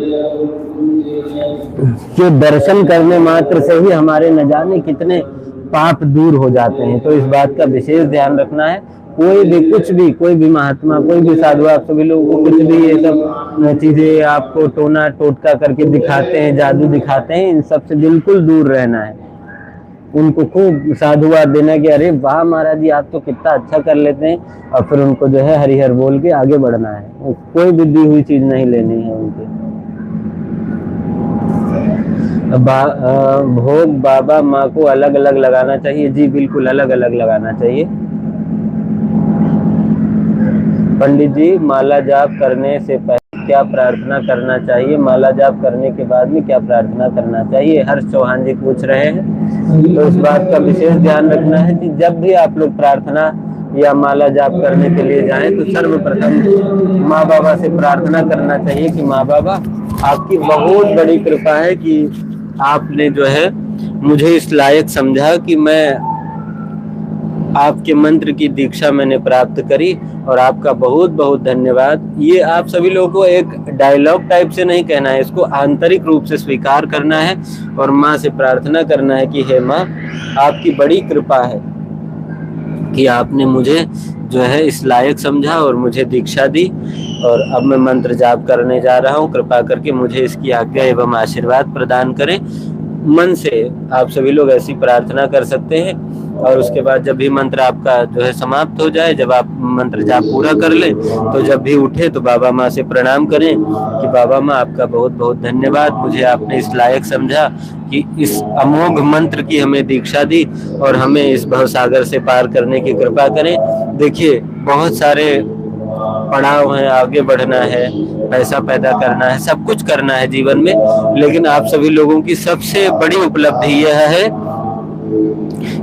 के दर्शन करने मात्र से ही हमारे न जाने कितने पाप दूर हो जाते हैं। तो इस बात का विशेष ध्यान रखना है। कोई भी कुछ भी, कोई भी महात्मा, कोई भी साधु आप सभी लोगों को कुछ भी ये सब चीजें आपको टोना टोटका करके दिखाते हैं, जादू दिखाते हैं, इन सब से बिल्कुल दूर रहना है। उनको खूब साधुवाद देना कि अरे वाह महाराज जी आप तो कितना अच्छा कर लेते हैं, और फिर उनको जो है हरिहर बोल के आगे बढ़ना है, कोई भी दी हुई चीज नहीं लेनी है उनके। भोग बाबा माँ को अलग अलग लगाना चाहिए? जी बिल्कुल अलग अलग लगाना चाहिए। पंडित जी माला जाप करने से पहले क्या प्रार्थना करना चाहिए? माला जाप करने के बाद में क्या प्रार्थना करना चाहिए? हर्ष चौहान जी पूछ रहे हैं। तो इस बात का विशेष ध्यान रखना है कि जब भी आप लोग प्रार्थना या माला जाप करने के लिए जाएं तो सर्वप्रथम माँ बाबा से प्रार्थना करना चाहिए कि माँ बाबा आपकी बहुत बड़ी कृपा है कि आपने जो है मुझे इस लायक समझा कि मैं आपके मंत्र की दीक्षा मैंने प्राप्त करी, और आपका बहुत बहुत धन्यवाद। ये आप सभी लोगों को एक डायलॉग टाइप से नहीं कहना है, इसको आंतरिक रूप से स्वीकार करना है और माँ से प्रार्थना करना है कि हे माँ आपकी बड़ी कृपा है कि आपने मुझे जो है इस लायक समझा और मुझे दीक्षा दी, और अब मैं मंत्र जाप करने जा रहा हूँ, कृपा करके मुझे इसकी आज्ञा एवं आशीर्वाद प्रदान करें। मन से आप सभी लोग ऐसी प्रार्थना कर सकते हैं। और उसके बाद जब भी मंत्र आपका जो है समाप्त हो जाए, जब आप मंत्र जाप पूरा कर लें, तो जब भी उठे तो बाबा माँ से प्रणाम करें कि बाबा माँ आपका बहुत बहुत धन्यवाद, मुझे आपने इस लायक समझा कि इस अमोघ मंत्र की हमें दीक्षा दी और हमें इस भवसागर से पार करने की कृपा करें। देखिए बहुत सारे पड़ाव हैं, आगे बढ़ना है, पैसा पैदा करना है, सब कुछ करना है जीवन में, लेकिन आप सभी लोगों की सबसे बड़ी उपलब्धि यह है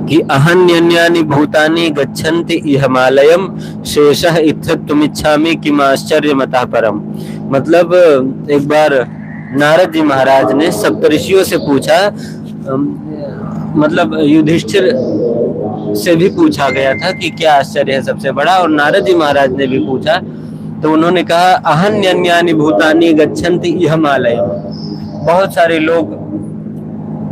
कि अहन्यन्यानि भूतानि गच्छन्ति हिमालयम शेषः इत्थत्वमिच्छामि किमाश्चर्यमतः परम। मतलब एक बार नारद जी महाराज ने सप्तऋषियों से पूछा, मतलब युधिष्ठिर से भी पूछा गया था कि क्या आश्चर्य है सबसे बड़ा, और नारद जी महाराज ने भी पूछा, तो उन्होंने कहा अहन्यन्यानि भूतानि गच्छन्ति हिमालयम। बहुत सारे लोग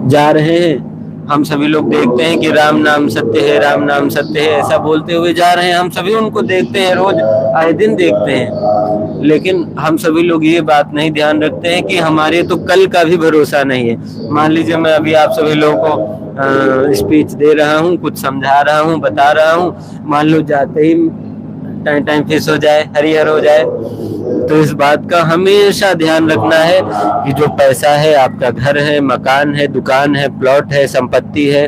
जा रहे हैं, हम सभी लोग देखते हैं कि राम नाम सत्य है, राम नाम सत्य है, ऐसा बोलते हुए जा रहे हैं, हम सभी उनको देखते हैं, रोज आए दिन देखते हैं, लेकिन हम सभी लोग ये बात नहीं ध्यान रखते हैं कि हमारे तो कल का भी भरोसा नहीं है। मान लीजिए मैं अभी आप सभी लोगों को स्पीच दे रहा हूँ, कुछ समझा रहा हूँ, बता रहा हूँ, मान लो जाते ही टाइम फिक्स हो जाए, हरिहर हो जाए, तो इस बात का हमेशा ध्यान रखना है कि जो पैसा है, आपका घर है, मकान है, दुकान है, प्लॉट है, संपत्ति है,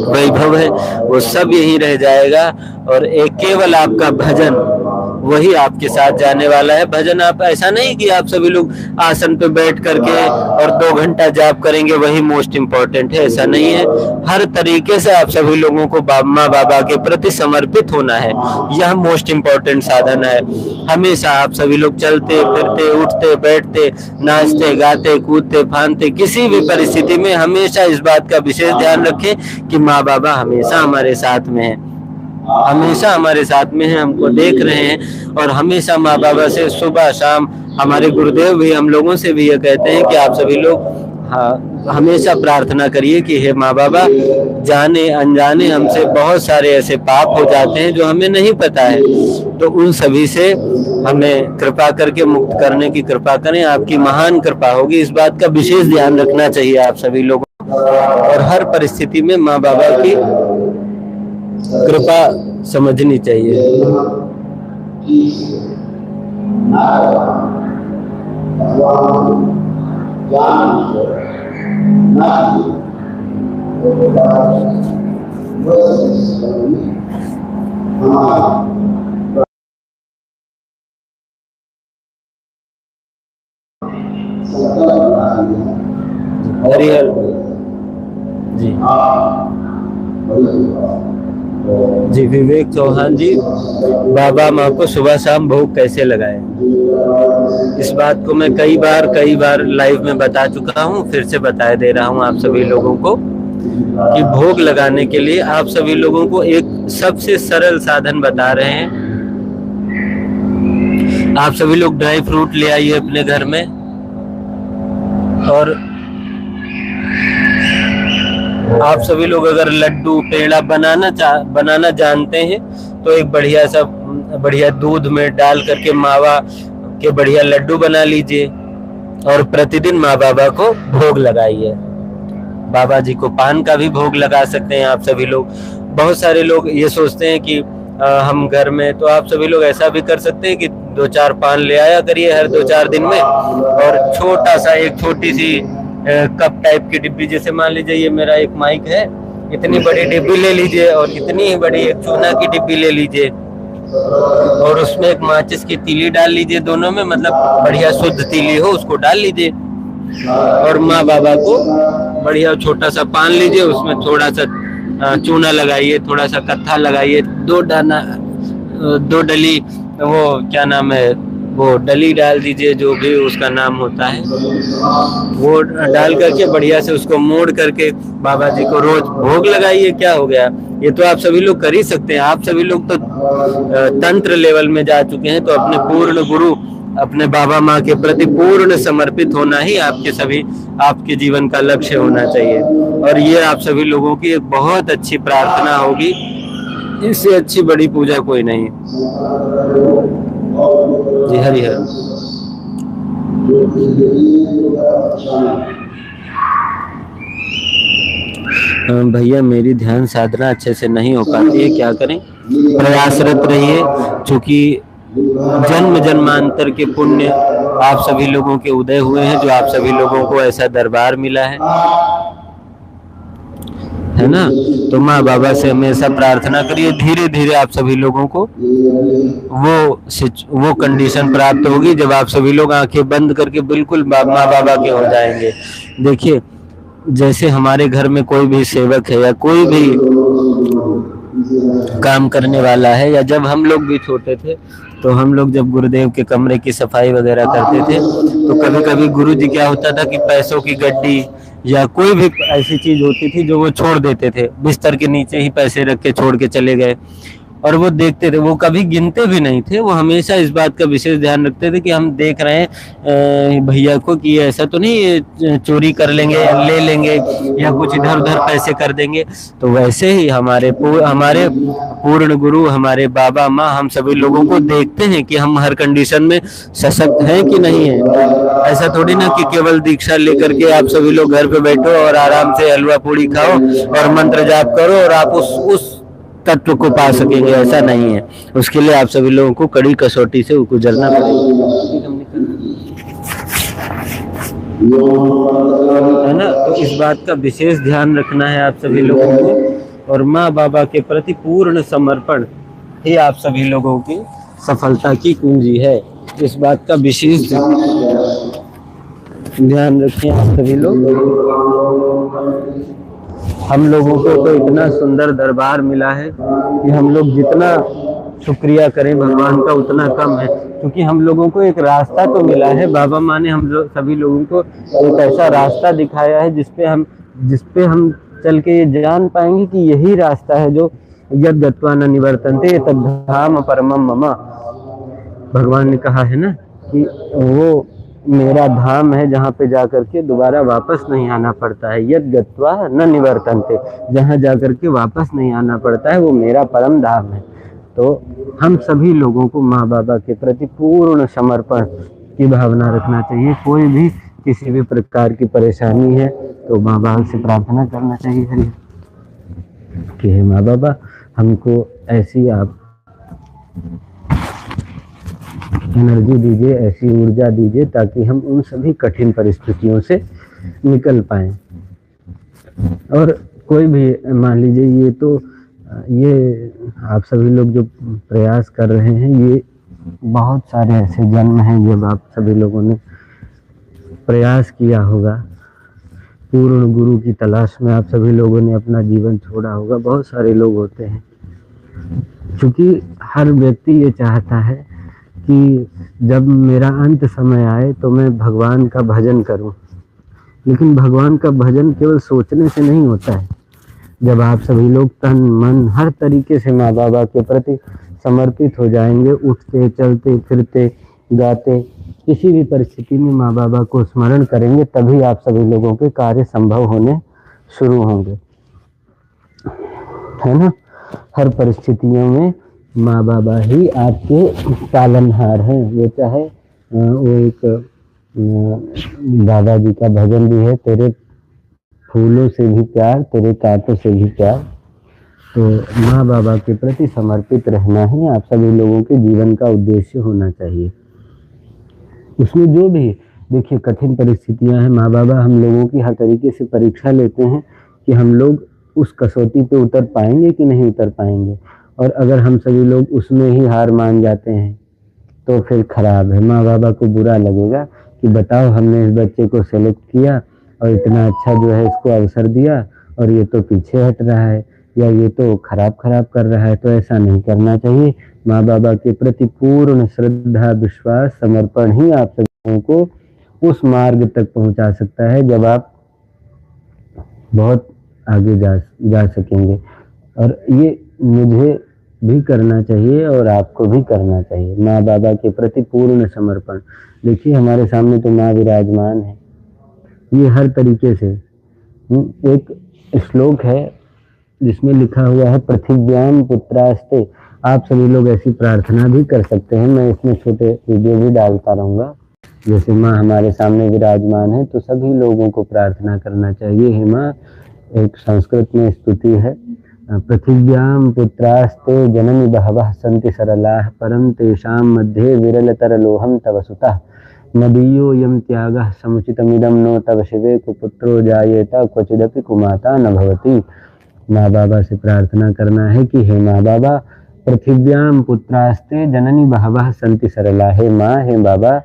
वैभव है, वो सब यहीं रह जाएगा, और एक केवल आपका भजन वही आपके साथ जाने वाला है। भजन आप ऐसा नहीं कि आप सभी लोग आसन पे बैठ करके और 2 घंटा जाप करेंगे वही मोस्ट इम्पोर्टेंट है, ऐसा नहीं है। हर तरीके से आप सभी लोगों को माँ बाबा के प्रति समर्पित होना है, यह मोस्ट इम्पोर्टेंट साधन है। हमेशा आप सभी लोग चलते फिरते, उठते बैठते, नाचते गाते, कूदते फांदते, किसी भी परिस्थिति में हमेशा इस बात का विशेष ध्यान रखें कि माँ बाबा हमेशा हमारे साथ में है, हमेशा हमारे साथ में है, हमको देख रहे हैं, और हमेशा माँ बाबा से सुबह शाम, हमारे गुरुदेव भी हम लोगों से भी ये कहते हैं कि आप सभी लोग हमेशा प्रार्थना करिए कि हे माँ बाबा, जाने अनजाने हमसे बहुत सारे ऐसे पाप हो जाते हैं जो हमें नहीं पता है, तो उन सभी से हमें कृपा करके मुक्त करने की कृपा करें, आपकी महान कृपा होगी। इस बात का विशेष ध्यान रखना चाहिए आप सभी लोगों को, और हर परिस्थिति में माँ बाबा की कृपा समझनी चाहिए। हरिहर जी जी। विवेक चौहान जी, बाबा माँ को सुबह शाम भोग कैसे लगाएं? इस बात को मैं कई बार लाइव में बता चुका हूँ, फिर से बताए दे रहा हूँ आप सभी लोगों को कि भोग लगाने के लिए आप सभी लोगों को एक सबसे सरल साधन बता रहे हैं। आप सभी लोग ड्राई फ्रूट ले आइए अपने घर में, और आप सभी लोग अगर लड्डू पेड़ा बनाना जानते हैं तो एक बढ़िया दूध में डाल करके मावा के बढ़िया लड्डू बना लीजिए और प्रतिदिन माँ बाबा को भोग लगाइए। बाबा जी को पान का भी भोग लगा सकते हैं आप सभी लोग। बहुत सारे लोग ये सोचते हैं कि हम घर में, तो आप सभी लोग ऐसा भी कर सकते हैं कि 2-4 पान ले आया करिए हर 2-4 दिन में, और छोटा सा एक छोटी सी कप टाइप की डिब्बी, जैसे मान लीजिए ये मेरा एक माइक है, इतनी बड़ी डिब्बी ले लीजिए और इतनी ही बड़ी एक चूना की डिब्बी ले लीजिए और उसमें एक माचिस की तीली डाल लीजिए, दोनों में मतलब बढ़िया शुद्ध तीली हो उसको डाल लीजिए, और माँ बाबा को बढ़िया छोटा सा पान लीजिए, उसमें थोड़ा सा चूना लगाइए, थोड़ा सा कत्था लगाइए, 2 डली वो क्या नाम है, वो डली डाल दीजिए, जो भी उसका नाम होता है, वो डाल करके बढ़िया से उसको मोड़ करके बाबा जी को रोज भोग लगाइए। क्या हो गया, ये तो आप सभी लोग कर ही सकते हैं। आप सभी लोग तो तंत्र लेवल में जा चुके हैं, तो अपने पूर्ण गुरु, अपने बाबा माँ के प्रति पूर्ण समर्पित होना ही आपके जीवन का लक्ष्य होना चाहिए। और ये आप सभी लोगों की एक बहुत अच्छी प्रार्थना होगी, इससे अच्छी बड़ी पूजा कोई नहीं। जी हरि हर। भैया मेरी ध्यान साधना अच्छे से नहीं हो पाती है, क्या करें? प्रयासरत रहिए, क्योंकि जन्म जन्मांतर के पुण्य आप सभी लोगों के उदय हुए हैं, जो आप सभी लोगों को ऐसा दरबार मिला है ना। तो माँ बाबा से हमेशा प्रार्थना करिए, धीरे धीरे आप सभी लोगों को वो कंडीशन प्राप्त होगी जब आप सभी लोग आंखें बंद करके बिल्कुल माँ बाबा के हो जाएंगे। देखिए, जैसे हमारे घर में कोई भी सेवक है या कोई भी काम करने वाला है, या जब हम लोग भी छोटे थे तो हम लोग जब गुरुदेव के कमरे की सफाई वगैरह करते थे, तो कभी कभी गुरु जी क्या होता था कि पैसों की गड्डी या कोई भी ऐसी चीज होती थी जो वो छोड़ देते थे, बिस्तर के नीचे ही पैसे रख के छोड़ के चले गए, और वो देखते थे, वो कभी गिनते भी नहीं थे, वो हमेशा इस बात का विशेष ध्यान रखते थे कि हम देख रहे हैं भैया को कि ऐसा तो नहीं चोरी कर लेंगे, ले लेंगे या कुछ इधर उधर पैसे कर देंगे। तो वैसे ही हमारे पूर्ण गुरु, हमारे बाबा माँ, हम सभी लोगों को देखते हैं कि हम हर कंडीशन में सशक्त हैं कि नहीं है। ऐसा थोड़ी ना कि केवल दीक्षा लेकर के आप सभी लोग घर पे बैठो और आराम से हलवा पूड़ी खाओ और मंत्र जाप करो और आप उस तत्व को पा सकेंगे, ऐसा नहीं है। उसके लिए आप सभी लोगों को कड़ी कसौटी से गुजरना पड़ेगा, है ना। तो इस बात का विशेष ध्यान रखना है आप सभी लोगों को, और माँ बाबा के प्रति पूर्ण समर्पण ही आप सभी लोगों की सफलता की कुंजी है। इस बात का विशेष ध्यान रखें आप सभी लोग। हम लोगों को तो इतना सुंदर दरबार मिला है कि हम लोग जितना शुक्रिया करें भगवान का उतना कम है, क्योंकि हम लोगों को एक रास्ता तो मिला है। बाबा माँ ने हम लोग सभी लोगों को एक ऐसा रास्ता दिखाया है जिस पे हम चल के ये जान पाएंगे कि यही रास्ता है जो यद गत्वा न निवर्तन्ते तद्धाम परमम मम। भगवान ने कहा है ना कि वो मेरा धाम है जहाँ पे जाकर के दोबारा वापस नहीं आना पड़ता है। यद गत्वा न निवर्तन्ते, जहाँ जाकर के वापस नहीं आना पड़ता है, वो मेरा परम धाम है। तो हम सभी लोगों को माँ बाबा के प्रति पूर्ण समर्पण की भावना रखना चाहिए। कोई भी किसी भी प्रकार की परेशानी है तो माँ बाबा से प्रार्थना करना चाहिए हरि कि हे माँ बाबा, हमको ऐसी आप एनर्जी दीजिए, ऐसी ऊर्जा दीजिए ताकि हम उन सभी कठिन परिस्थितियों से निकल पाएं। और कोई भी मान लीजिए, ये आप सभी लोग जो प्रयास कर रहे हैं, ये बहुत सारे ऐसे जन्म हैं जब आप सभी लोगों ने प्रयास किया होगा, पूर्ण गुरु की तलाश में आप सभी लोगों ने अपना जीवन छोड़ा होगा। बहुत सारे लोग होते हैं, क्योंकि हर व्यक्ति ये चाहता है कि जब मेरा अंत समय आए तो मैं भगवान का भजन करूं, लेकिन भगवान का भजन केवल सोचने से नहीं होता है। जब आप सभी लोग तन मन हर तरीके से माँ बाबा के प्रति समर्पित हो जाएंगे, उठते चलते फिरते गाते किसी भी परिस्थिति में माँ बाबा को स्मरण करेंगे, तभी आप सभी लोगों के कार्य संभव होने शुरू होंगे, है ना। हर परिस्थितियों में माँ बाबा ही आपके पालनहार हैं। वो चाहे वो एक दादाजी का भजन भी है, तेरे फूलों से भी प्यार, तेरे कांटों से भी प्यार। तो माँ बाबा के प्रति समर्पित रहना ही आप सभी लोगों के जीवन का उद्देश्य होना चाहिए। उसमें जो भी देखिए कठिन परिस्थितियां हैं, माँ बाबा हम लोगों की हर तरीके से परीक्षा लेते हैं कि हम लोग उस कसौटी पे उतर पाएंगे कि नहीं उतर पाएंगे। और अगर हम सभी लोग उसमें ही हार मान जाते हैं तो फिर खराब है। माँ बाबा को बुरा लगेगा कि बताओ हमने इस बच्चे को सेलेक्ट किया और इतना अच्छा जो है इसको अवसर दिया और ये तो पीछे हट रहा है या ये तो खराब कर रहा है। तो ऐसा नहीं करना चाहिए। माँ बाबा के प्रति पूर्ण श्रद्धा, विश्वास, समर्पण ही आप सभी को उस मार्ग तक पहुंचा सकता है जब आप बहुत आगे जा सकेंगे। और ये मुझे भी करना चाहिए और आपको भी करना चाहिए, माँ बाबा के प्रति पूर्ण समर्पण। देखिए हमारे सामने तो माँ विराजमान है, ये हर तरीके से। एक श्लोक है जिसमें लिखा हुआ है पृथिव्याम पुत्रास्ते। आप सभी लोग ऐसी प्रार्थना भी कर सकते हैं, मैं इसमें छोटे वीडियो भी डालता रहूँगा। जैसे माँ हमारे सामने विराजमान है तो सभी लोगों को प्रार्थना करना चाहिए, हे माँ। एक संस्कृत में स्तुति है, पृथिव्याम पुत्रास्ते जननी बहवः सन्ति सरलाः परं तेषां मध्ये विरलतरलोहं तव सुतः मदीयो यम त्यागः समुचितमिदं नो तव शिवे कुपुत्रो जायेत क्वचिदपि कुमाता न भवति। माँ बाबा से प्रार्थना करना है कि हे माँ बाबा, पृथिव्याम पुत्रास्ते जननी बहवः सन्ति सरला। हे माँ, हे बाबा,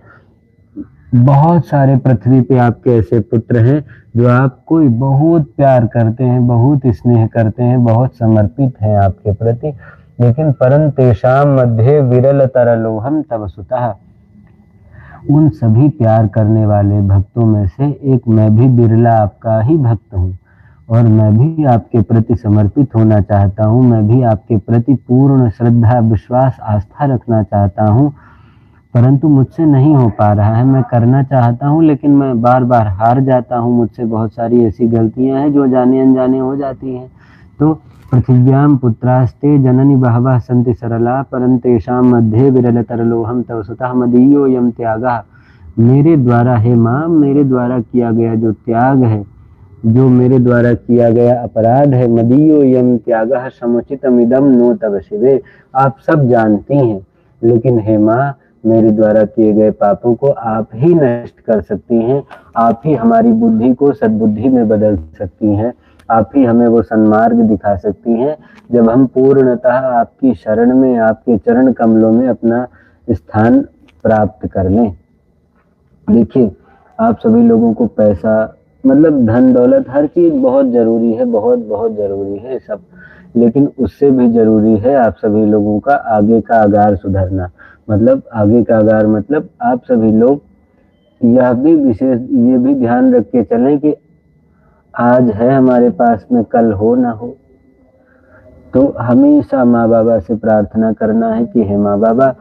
बहुत सारे पृथ्वी पे आपके ऐसे पुत्र हैं जो आपको बहुत प्यार करते हैं, बहुत स्नेह करते हैं, बहुत समर्पित हैं आपके प्रति। लेकिन परं तेषां मध्ये विरल तरलोहम तव सुतः। उन सभी प्यार करने वाले भक्तों में से एक मैं भी बिरला आपका ही भक्त हूँ और मैं भी आपके प्रति समर्पित होना चाहता हूँ। मैं भी आपके प्रति पूर्ण श्रद्धा, विश्वास, आस्था रखना चाहता हूँ, परंतु मुझसे नहीं हो पा रहा है। मैं करना चाहता हूँ लेकिन मैं बार बार हार जाता हूँ। मुझसे बहुत सारी ऐसी गलतियाँ हैं जो जाने अनजाने हो जाती हैं। तो पृथिव्याम पुत्रास्ते जननी बहवः सन्ति सरला परं तेषां मध्ये विरलतरलोहं तव सुतः मदीयो यम त्यागः। मेरे द्वारा, हे माँ, मेरे द्वारा किया गया जो त्याग है, जो मेरे द्वारा किया गया अपराध है, मदीयो यम त्यागः समुचितमिदं नो तव शिवे। आप सब जानती हैं, लेकिन हे माँ, मेरे द्वारा किए गए पापों को आप ही नष्ट कर सकती हैं। आप ही हमारी बुद्धि को सद्बुद्धि में बदल सकती हैं। आप ही हमें वो सन्मार्ग दिखा सकती हैं जब हम पूर्णतः आपकी शरण में, आपके चरण कमलों में अपना स्थान प्राप्त कर लें। देखिए, आप सभी लोगों को पैसा, मतलब धन दौलत, हर चीज बहुत जरूरी है, बहुत बहुत जरूरी है सब। लेकिन उससे भी जरूरी है आप सभी लोगों का आगे का आगार सुधरना। मतलब आगे का आगार मतलब आप सभी लोग यह भी विशेष, ये भी ध्यान रख के चलें कि आज है हमारे पास में, कल हो ना हो। तो हमेशा माँ बाबा से प्रार्थना करना है कि हे माँ बाबा,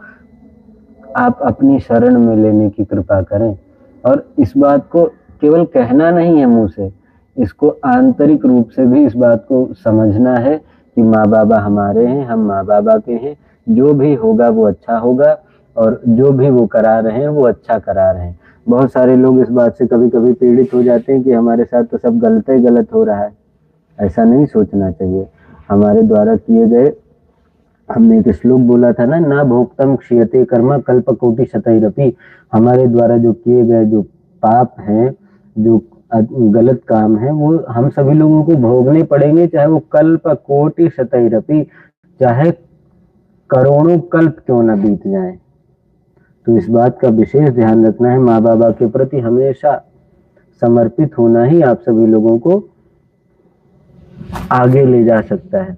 आप अपनी शरण में लेने की कृपा करें। और इस बात को केवल कहना नहीं है मुंह से, इसको आंतरिक रूप से भी इस बात को समझना है कि माँ बाबा हमारे हैं, हम माँ बाबा के हैं। जो भी होगा वो अच्छा होगा और जो भी वो करा रहे हैं वो अच्छा करा रहे हैं। बहुत सारे लोग इस बात से कभी कभी पीड़ित हो जाते हैं कि हमारे साथ तो सब गलत ही गलत हो रहा है। ऐसा नहीं सोचना चाहिए। हमारे द्वारा किए गए, हमने एक श्लोक बोला था ना, ना भोक्तम क्षीयते कर्म कल्पकोटि शतैरपि। हमारे द्वारा जो किए गए जो पाप हैं, जो गलत काम है, वो हम सभी लोगों को भोगने पड़ेंगे, चाहे वो कल्प कोटि शतैरपि, चाहे करोड़ों कल्प क्यों न बीत जाए। तो इस बात का विशेष ध्यान रखना है। माँ बाबा के प्रति हमेशा समर्पित होना ही आप सभी लोगों को आगे ले जा सकता है।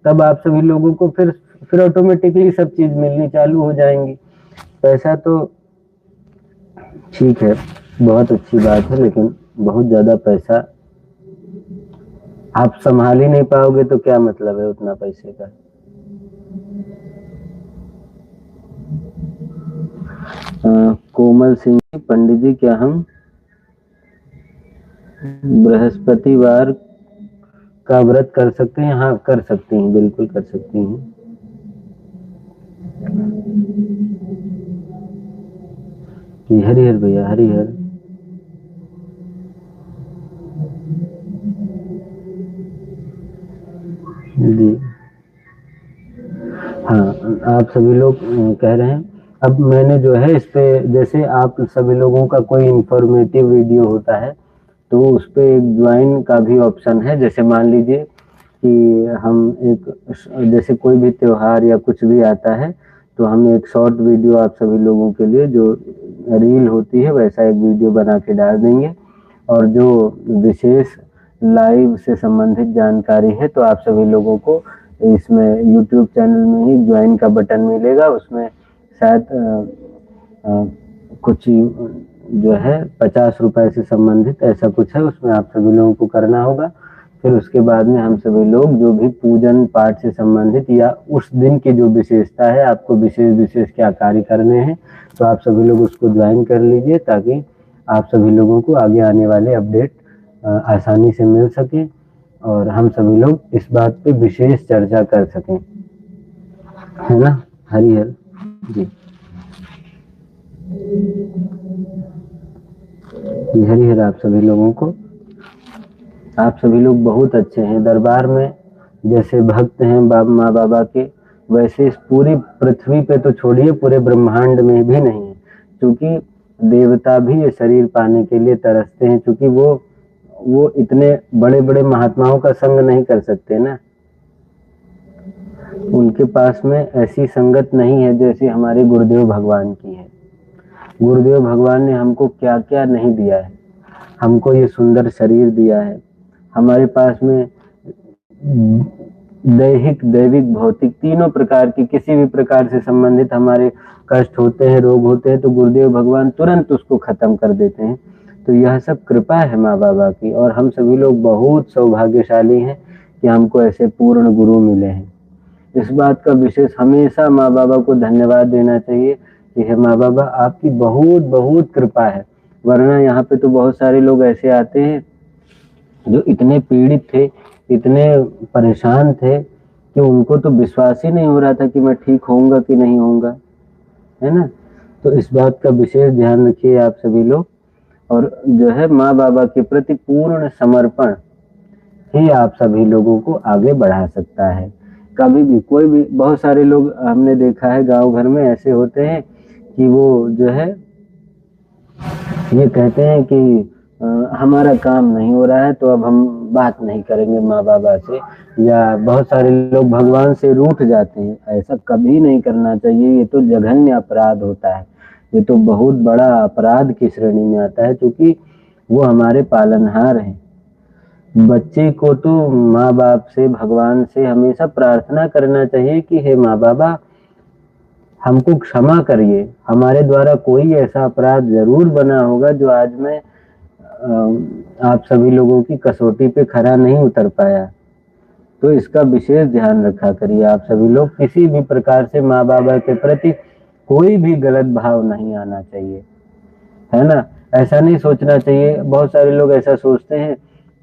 तब आप सभी लोगों को फिर ऑटोमेटिकली सब चीज मिलनी चालू हो जाएंगी। पैसा तो ठीक है, बहुत अच्छी बात है, लेकिन बहुत ज्यादा पैसा आप संभाल ही नहीं पाओगे तो क्या मतलब है उतना पैसे का। कोमल सिंह, पंडित जी, क्या हम बृहस्पतिवार का व्रत कर सकते हैं? हाँ, कर सकती हैं, बिल्कुल कर सकती हैं। जी हरिहर भैया, हरिहर। जी हाँ, आप सभी लोग कह रहे हैं। अब मैंने जो है इस पे, जैसे आप सभी लोगों का कोई इंफॉर्मेटिव वीडियो होता है तो उस पे एक ज्वाइन का भी ऑप्शन है। जैसे मान लीजिए कि हम एक, जैसे कोई भी त्योहार या कुछ भी आता है तो हम एक शॉर्ट वीडियो आप सभी लोगों के लिए, जो रील होती है वैसा एक वीडियो बना के डाल देंगे। और जो विशेष लाइव से संबंधित जानकारी है तो आप सभी लोगों को इसमें यूट्यूब चैनल में ही ज्वाइन का बटन मिलेगा। उसमें शायद कुछ जो है 50 रुपए से संबंधित ऐसा कुछ है, उसमें आप सभी लोगों को करना होगा। फिर उसके बाद में हम सभी लोग जो भी पूजन पाठ से संबंधित या उस दिन की जो विशेषता है, आपको विशेष क्या कार्य करने हैं, तो आप सभी लोग उसको ज्वाइन कर लीजिए ताकि आप सभी लोगों को आगे आने वाले अपडेट आसानी से मिल सके और हम सभी लोग इस बात पे विशेष चर्चा कर सकें, है ना। हरि हर जी, हरि हर आप सभी लोगों को। आप सभी लोग बहुत अच्छे हैं। दरबार में जैसे भक्त हैं माँ बाबा के, वैसे इस पूरी पृथ्वी पे तो छोड़िए, पूरे ब्रह्मांड में भी नहीं है। क्योंकि देवता भी ये शरीर पाने के लिए तरसते हैं, क्योंकि वो इतने बड़े बड़े महात्माओं का संग नहीं कर सकते ना। उनके पास में ऐसी संगत नहीं है जैसी हमारे गुरुदेव भगवान की है। गुरुदेव भगवान ने हमको क्या क्या नहीं दिया है। हमको ये सुंदर शरीर दिया है, हमारे पास में दैहिक, दैविक, भौतिक तीनों प्रकार की किसी भी प्रकार से संबंधित हमारे कष्ट होते हैं, रोग होते हैं, तो गुरुदेव भगवान तुरंत उसको खत्म कर देते हैं। तो यह सब कृपा है माँ बाबा की, और हम सभी लोग बहुत सौभाग्यशाली हैं कि हमको ऐसे पूर्ण गुरु मिले हैं। इस बात का विशेष हमेशा माँ बाबा को धन्यवाद देना चाहिए कि हे माँ बाबा, आपकी बहुत बहुत कृपा है। वरना यहाँ पे तो बहुत सारे लोग ऐसे आते हैं जो इतने पीड़ित थे, इतने परेशान थे कि उनको तो विश्वास ही नहीं हो रहा था कि मैं ठीक होऊंगा कि नहीं होऊंगा, है ना। तो इस बात का विशेष ध्यान रखिए आप सभी लोग। और जो है माँ बाबा के प्रति पूर्ण समर्पण ही आप सभी लोगों को आगे बढ़ा सकता है। कभी भी कोई भी, बहुत सारे लोग हमने देखा है गांव घर में ऐसे होते हैं कि वो जो है ये कहते हैं कि हमारा काम नहीं हो रहा है तो अब हम बात नहीं करेंगे माँ बाबा से, या बहुत सारे लोग भगवान से रूठ जाते हैं। ऐसा कभी नहीं करना चाहिए, ये तो जघन्य अपराध होता है, ये तो बहुत बड़ा अपराध की श्रेणी में आता है, क्योंकि वो हमारे पालनहार हैं। बच्चे को तो माँ बाप से, भगवान से हमेशा प्रार्थना करना चाहिए कि हे माँ बाबा, हमको क्षमा करिए, हमारे द्वारा कोई ऐसा अपराध जरूर बना होगा जो आज मैं आप सभी लोगों की कसौटी पे खरा नहीं उतर पाया। तो इसका विशेष ध्यान रखा करिए आप सभी लोग। किसी भी प्रकार से माँ बाबा के प्रति कोई भी गलत भाव नहीं आना चाहिए, है ना। ऐसा नहीं सोचना चाहिए, बहुत सारे लोग ऐसा सोचते हैं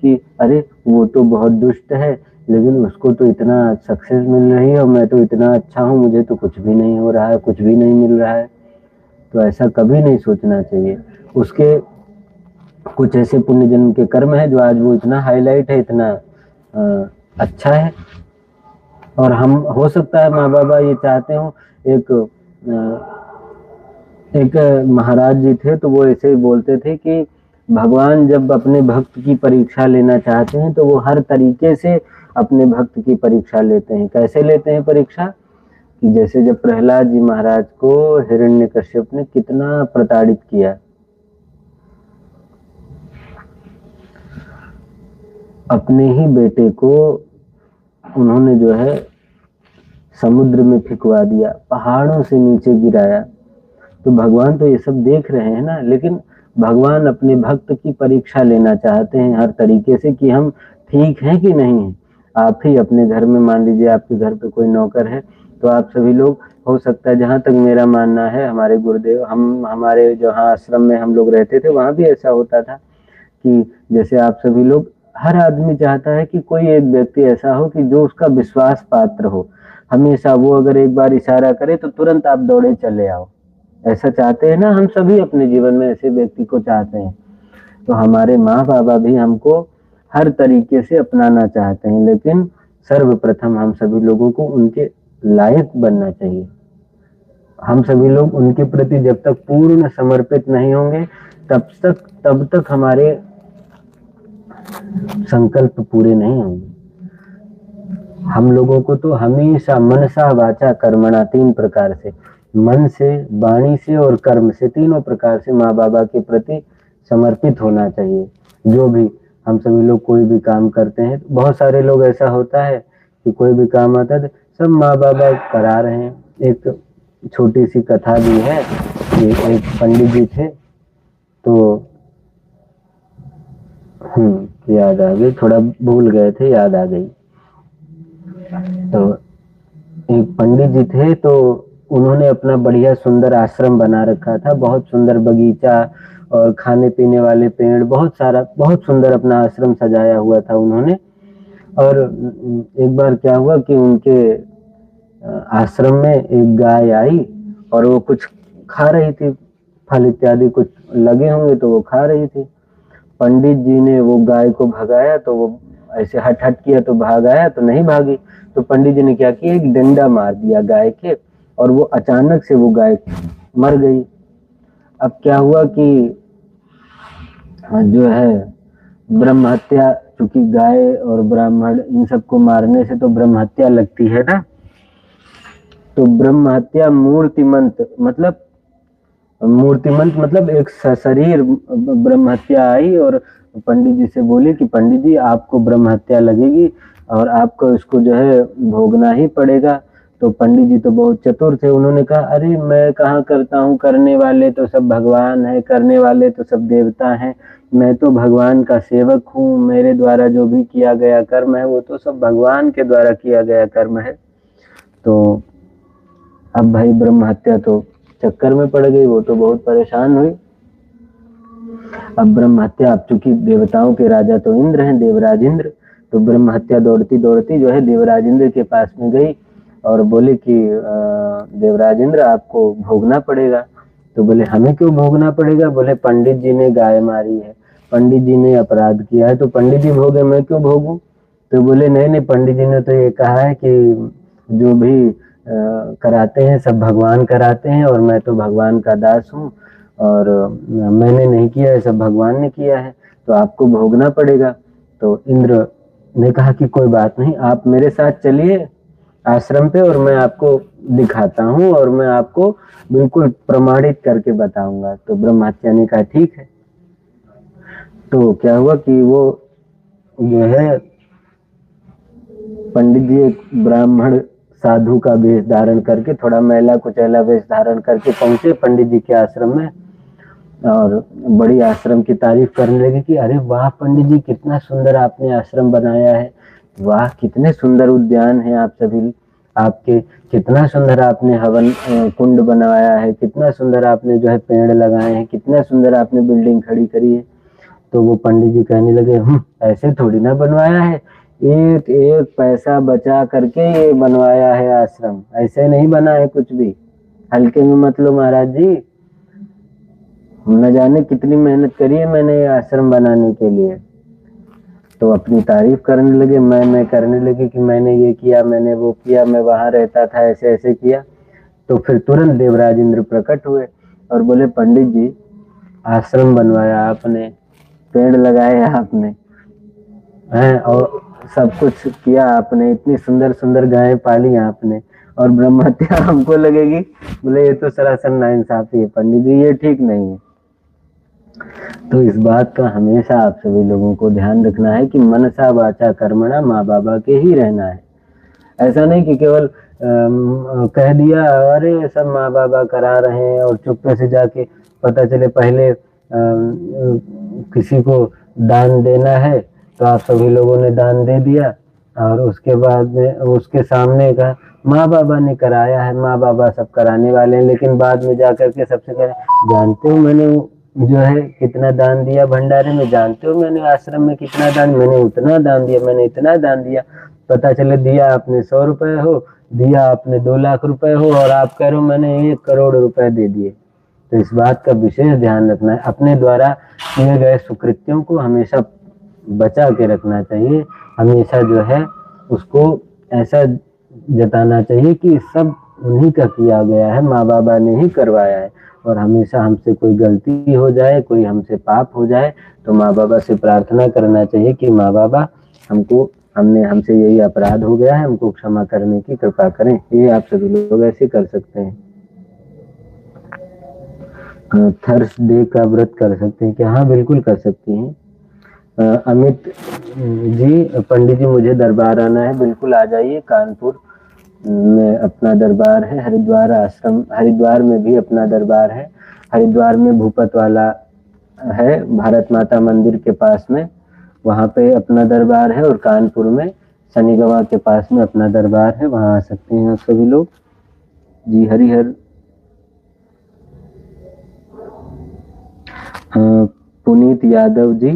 कि अरे वो तो बहुत दुष्ट है लेकिन उसको तो इतना सक्सेस मिल रही है और मैं तो इतना अच्छा हूँ, मुझे तो कुछ भी नहीं हो रहा है, कुछ भी नहीं मिल रहा है। तो ऐसा कभी नहीं सोचना चाहिए। उसके कुछ ऐसे पुण्य जन्म के कर्म है जो आज वो इतना हाईलाइट है, इतना अच्छा है। और हम, हो सकता है माँ बाबा ये चाहते हो, एक महाराज जी थे तो वो ऐसे ही बोलते थे कि भगवान जब अपने भक्त की परीक्षा लेना चाहते हैं तो वो हर तरीके से अपने भक्त की परीक्षा लेते हैं। कैसे लेते हैं परीक्षा? कि जैसे जब प्रहलाद जी महाराज को हिरण्यकश्यप ने कितना प्रताड़ित किया, अपने ही बेटे को उन्होंने जो है समुद्र में फिकवा दिया, पहाड़ों से नीचे गिराया। तो भगवान तो ये सब देख रहे हैं ना, लेकिन भगवान अपने भक्त की परीक्षा लेना चाहते हैं हर तरीके से कि हम ठीक हैं कि नहीं हैं। आप ही अपने घर में, मान लीजिए आपके घर पे कोई नौकर है, तो आप सभी लोग, हो सकता है, जहाँ तक मेरा मानना है, हमारे गुरुदेव, हमारे जहाँ आश्रम में हम लोग रहते थे वहां भी ऐसा होता था कि जैसे आप सभी लोग, हर आदमी चाहता है कि कोई एक व्यक्ति ऐसा हो कि जो उसका विश्वास पात्र हो। हमेशा वो अगर एक बार इशारा करे तो तुरंत आप दौड़े चले आओ। ऐसा चाहते हैं ना, हम सभी अपने जीवन में ऐसे व्यक्ति को चाहते हैं। तो हमारे माँ बाबा भी हमको हर तरीके से अपनाना चाहते हैं, लेकिन सर्वप्रथम हम सभी लोगों को उनके लायक बनना चाहिए। हम सभी लोग उनके प्रति जब तक पूर्ण समर्पित नहीं होंगे तब तक हमारे संकल्प पूरे नहीं होंगे। हम लोगों को तो हमेशा मनसा वाचा कर्मणा 3 प्रकार से, मन से, वाणी से और कर्म से, तीनों प्रकार से माँ बाबा के प्रति समर्पित होना चाहिए। जो भी हम सभी लोग कोई भी काम करते हैं, बहुत सारे लोग ऐसा होता है कि कोई भी काम आता है सब माँ बाबा करा रहे हैं। एक छोटी सी कथा भी है कि एक पंडित जी थे, तो याद आ गई, थोड़ा भूल गए थे, याद आ गई। तो एक पंडित जी थे, तो उन्होंने अपना बढ़िया सुंदर आश्रम बना रखा था, बहुत सुंदर बगीचा और खाने पीने वाले पेड़, बहुत सुंदर अपना आश्रम सजाया हुआ था उन्होंने। और एक बार क्या हुआ कि उनके आश्रम में एक गाय आई और वो कुछ खा रही थी, फल इत्यादि कुछ लगे होंगे तो वो खा रही थी। पंडित जी ने वो गाय को भगाया तो वो ऐसे हट किया तो भाग आया, तो नहीं भागी। तो पंडित जी ने क्या किया, एक डंडा मार दिया गाय के, और वो अचानक से वो गाय मर गई। अब क्या हुआ कि जो है ब्रह्म हत्या, चूंकि गाय और ब्राह्मण इन सबको मारने से तो ब्रह्म हत्या लगती है ना, तो ब्रह्म हत्या मूर्तिमंत मतलब एक शरीर ब्रह्म हत्या आई और पंडित जी से बोले कि पंडित जी आपको ब्रह्म हत्या लगेगी और आपको इसको जो है भोगना ही पड़ेगा। तो पंडित जी तो बहुत चतुर थे, उन्होंने कहा अरे मैं कहाँ करता हूँ, करने वाले तो सब भगवान है, करने वाले तो सब देवता हैं, मैं तो भगवान का सेवक हूँ, मेरे द्वारा जो भी किया गया कर्म है वो तो सब भगवान के द्वारा किया गया कर्म है। तो अब भाई ब्रह्म हत्या तो चक्कर में पड़ गई, वो तो बहुत परेशान हुई। अब ब्रह्म हत्या, अब चूंकि देवताओं के राजा तो इंद्र हैं, देवराज इंद्र, तो ब्रह्म हत्या दौड़ती दौड़ती जो है देवराज इंद्र के पास में गई और बोले कि देवराज इंद्र आपको भोगना पड़ेगा। तो बोले हमें क्यों भोगना पड़ेगा, बोले पंडित जी ने गाय मारी है, पंडित जी ने अपराध किया है, तो पंडित जी भोगे, मैं क्यों भोगूं। तो बोले नहीं, पंडित जी ने तो ये कहा है कि जो भी कराते हैं सब भगवान कराते हैं और मैं तो भगवान का दास हूँ और मैंने नहीं किया है, सब भगवान ने किया है, तो आपको भोगना पड़ेगा। तो इंद्र ने कहा कि कोई बात नहीं, आप मेरे साथ चलिए आश्रम पे और मैं आपको दिखाता हूँ और मैं आपको बिल्कुल प्रमाणित करके बताऊंगा। तो ब्रह्म हत्या ने कहा ठीक है। तो क्या हुआ कि वो जो है पंडित जी एक ब्राह्मण साधु का वेश धारण करके, थोड़ा मैला कुचैला वेश धारण करके पहुंचे पंडित जी के आश्रम में और बड़ी आश्रम की तारीफ करने लगे कि अरे वाह पंडित जी, कितना सुंदर आपने आश्रम बनाया है, वाह कितने सुंदर उद्यान है आप सभी आपके, कितना सुंदर आपने हवन कुंड बनवाया है, कितना सुंदर आपने जो है पेड़ लगाए हैं, कितना सुंदर आपने बिल्डिंग खड़ी करी है। तो वो पंडित जी कहने लगे ऐसे थोड़ी ना बनवाया है, एक एक पैसा बचा करके ये बनवाया है आश्रम, ऐसे नहीं बना है कुछ भी, हल्के में मत लो महाराज जी, न जाने कितनी मेहनत करी है मैंने ये आश्रम बनाने के लिए। तो अपनी तारीफ करने लगे, मैं करने लगे कि मैंने ये किया, मैंने वो किया, मैं वहां रहता था, ऐसे ऐसे किया। तो फिर तुरंत देवराज इंद्र प्रकट हुए और बोले पंडित जी आश्रम बनवाया आपने, पेड़ लगाए आपने हैं और सब कुछ किया आपने, इतनी सुंदर सुंदर गायें पाली आपने, और ब्रह्म हत्या हमको लगेगी। बोले ये तो सरासर नाइंसाफी है पंडित जी, ये ठीक नहीं है। तो इस बात का हमेशा आप सभी लोगों को ध्यान रखना है कि मनसा वाचा कर्मणा, माँ बाबा के ही रहना है। ऐसा नहीं कि केवल कह दिया अरे सब माँ बाबा करा रहे हैं और चुपके से जाके पता चले पहले किसी को दान देना है तो आप सभी लोगों ने दान दे दिया और उसके बाद में उसके सामने कहा माँ बाबा ने कराया है, माँ बाबा सब कराने वाले हैं, लेकिन बाद में जाकर के सबसे कह जानते हो मैंने जो है कितना दान दिया भंडारे में, जानते हो मैंने आश्रम में कितना दान, मैंने उतना दान दिया, मैंने इतना दान दिया, पता चले दिया आपने 100 रुपए हो, दिया आपने 2 लाख रुपए हो और आप कह रहे हो मैंने 1 करोड़ रुपए दे दिए। तो इस बात का विशेष ध्यान रखना है, अपने द्वारा किए गए सुकृत्यों को हमेशा बचा के रखना चाहिए, हमेशा जो है उसको ऐसा जताना चाहिए कि सब उन्हीं का किया गया है, माँ बाबा ने ही करवाया है। और हमेशा हमसे कोई गलती हो जाए, कोई हमसे पाप हो जाए, तो माँ बाबा से प्रार्थना करना चाहिए कि माँ बाबा हमसे यही अपराध हो गया है, हमको क्षमा करने की कृपा करें। ये आप सभी लोग ऐसे कर सकते हैं। थर्सडे का व्रत कर सकते हैं क्या? हाँ, बिल्कुल कर सकती हैं। अमित जी, पंडित जी मुझे दरबार आना है। बिल्कुल आ जाइए। कानपुर में अपना दरबार है, हरिद्वार आश्रम, हरिद्वार में भी अपना दरबार है। हरिद्वार में भूपत वाला है, भारत माता मंदिर के पास में, वहाँ पे अपना दरबार है। और कानपुर में शनिगवा के पास में अपना दरबार है, वहाँ आ सकते हैं आप सभी लोग। जी हरिहर। पुनीत यादव जी,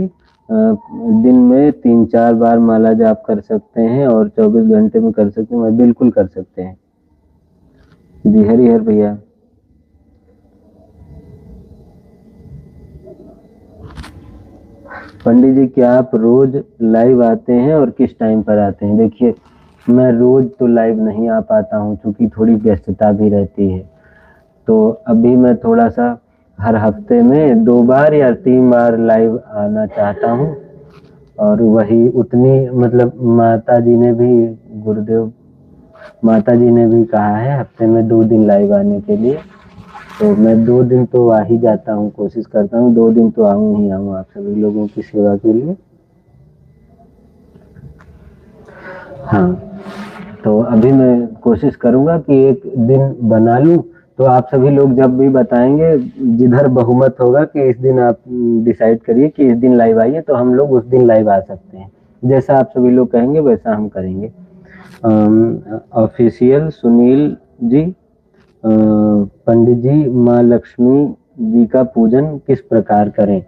दिन में 3-4 बार माला जाप कर सकते हैं और 24 घंटे में कर सकते हैं। बिल्कुल कर सकते हैं। जी हरिहर भैया। पंडित जी, क्या आप रोज लाइव आते हैं और किस टाइम पर आते हैं? देखिए, मैं रोज तो लाइव नहीं आ पाता हूँ, क्योंकि थोड़ी व्यस्तता भी रहती है। तो अभी मैं थोड़ा सा हर हफ्ते में 2 बार या 3 बार लाइव आना चाहता हूँ। और वही उतनी, मतलब माता जी ने भी, गुरुदेव माता जी ने भी कहा है हफ्ते में 2 दिन लाइव आने के लिए। तो मैं 2 दिन तो आ ही जाता हूँ, कोशिश करता हूँ 2 दिन तो आऊँ ही आऊँ आप सभी लोगों की सेवा के लिए। हाँ, तो अभी मैं कोशिश करूंगा कि एक दिन बना लूं। तो आप सभी लोग जब भी बताएंगे, जिधर बहुमत होगा कि इस दिन आप डिसाइड करिए कि इस दिन लाइव आइए, तो हम लोग उस दिन लाइव आ सकते हैं। जैसा आप सभी लोग कहेंगे वैसा हम करेंगे। ऑफिशियल सुनील जी, पंडित जी, माँ लक्ष्मी जी का पूजन किस प्रकार करें?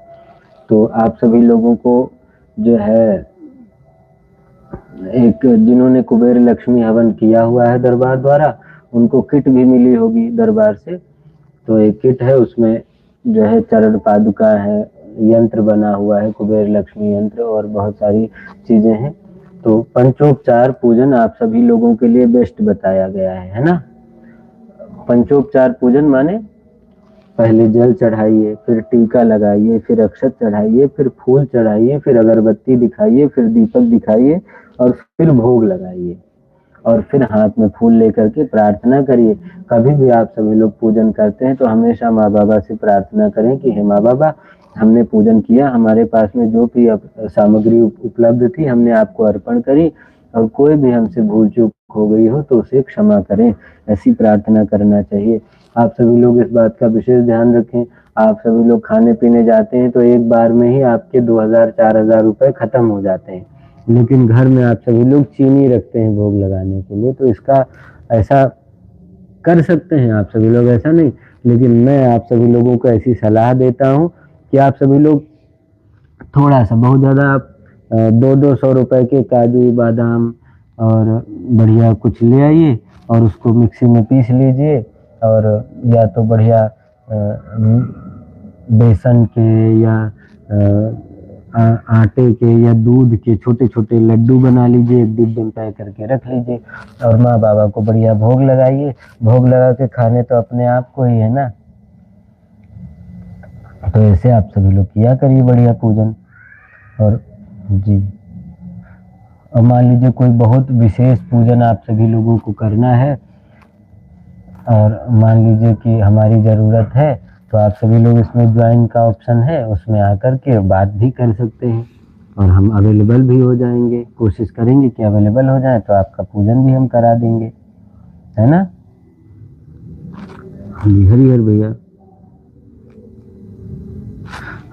तो आप सभी लोगों को जो है, एक जिन्होंने कुबेर लक्ष्मी हवन किया हुआ है दरबार द्वारा, उनको किट भी मिली होगी दरबार से। तो एक किट है, उसमें जो है चरण पादुका है, यंत्र बना हुआ है, कुबेर लक्ष्मी यंत्र, और बहुत सारी चीजें हैं। तो पंचोपचार पूजन आप सभी लोगों के लिए बेस्ट बताया गया है ना? पंचोपचार पूजन माने पहले जल चढ़ाइए, फिर टीका लगाइए, फिर अक्षत चढ़ाइए, फिर फूल चढ़ाइए, फिर अगरबत्ती दिखाइए, फिर दीपक दिखाइए, और फिर भोग लगाइए, और फिर हाथ में फूल लेकर के प्रार्थना करिए। कभी भी आप सभी लोग पूजन करते हैं तो हमेशा माँ बाबा से प्रार्थना करें कि हे माँ बाबा, हमने पूजन किया, हमारे पास में जो भी सामग्री उपलब्ध थी हमने आपको अर्पण करी, और कोई भी हमसे भूल चूक हो गई हो तो उसे क्षमा करें। ऐसी प्रार्थना करना चाहिए। आप सभी लोग इस बात का विशेष ध्यान रखें। आप सभी लोग खाने पीने जाते हैं तो एक बार में ही आपके 2000-4000 रुपए खत्म हो जाते हैं, लेकिन घर में आप सभी लोग चीनी रखते हैं भोग लगाने के लिए। तो इसका ऐसा कर सकते हैं आप सभी लोग, ऐसा नहीं, लेकिन मैं आप सभी लोगों को ऐसी सलाह देता हूँ कि आप सभी लोग थोड़ा सा, बहुत ज़्यादा आप 200-200 रुपए के काजू बादाम और बढ़िया कुछ ले आइए, और उसको मिक्सी में पीस लीजिए, और या तो बढ़िया बेसन के या आटे के या दूध के छोटे छोटे लड्डू बना लीजिए, एक डिब्बे में पैक करके रख लीजिए, और माँ बाबा को बढ़िया भोग लगाइए। भोग लगा के खाने तो अपने आप को ही है ना। तो ऐसे आप सभी लोग किया करिए बढ़िया पूजन। और जी, और मान लीजिए कोई बहुत विशेष पूजन आप सभी लोगों को करना है, और मान लीजिए कि हमारी ज़रूरत है, तो आप सभी लोग इसमें ज्वाइन का ऑप्शन है, उसमें आकर के बात भी कर सकते हैं, और हम अवेलेबल भी हो जाएंगे। कोशिश करेंगे कि अवेलेबल हो जाए, तो आपका पूजन भी हम करा देंगे, है ना? जी हरिहर भैया।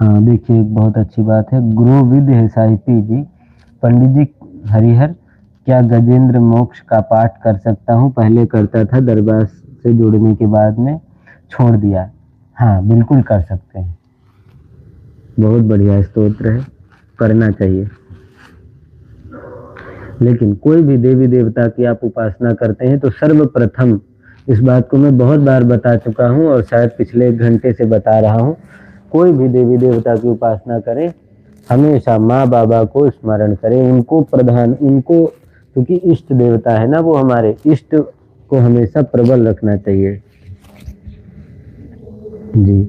हाँ, देखिए एक बहुत अच्छी बात है, गुरु विद साहित्य जी, पंडित जी हरिहर, क्या गजेंद्र मोक्ष का पाठ कर सकता हूँ? पहले करता था, दरबार से जुड़ने के बाद में छोड़ दिया। हाँ, बिल्कुल कर सकते हैं, बहुत बढ़िया स्तोत्र है, करना चाहिए। लेकिन कोई भी देवी देवता की आप उपासना करते हैं तो सर्वप्रथम, इस बात को मैं बहुत बार बता चुका हूँ और शायद पिछले 1 घंटे से बता रहा हूँ, कोई भी देवी देवता की उपासना करें, हमेशा माँ बाबा को स्मरण करें, उनको प्रधान, उनको क्योंकि इष्ट देवता है ना, वो हमारे इष्ट को हमेशा प्रबल रखना चाहिए। जी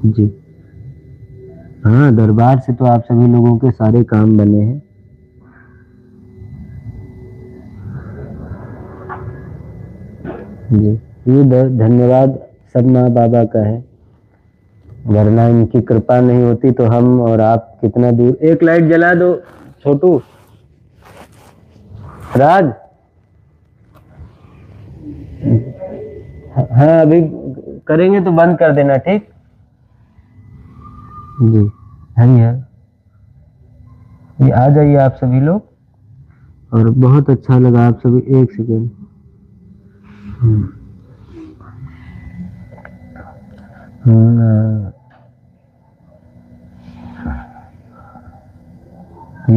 जी हाँ, दरबार से तो आप सभी लोगों के सारे काम बने हैं। जी, ये धन्यवाद सब माँ बाबा का है, वरना इनकी कृपा नहीं होती तो हम और आप कितना दूर। एक लाइट जला दो छोटू, राज। हाँ, अभी करेंगे तो बंद कर देना, ठीक। जी है, ये आ जाइए आप सभी लोग। और बहुत अच्छा लगा आप सभी। एक सेकेंड।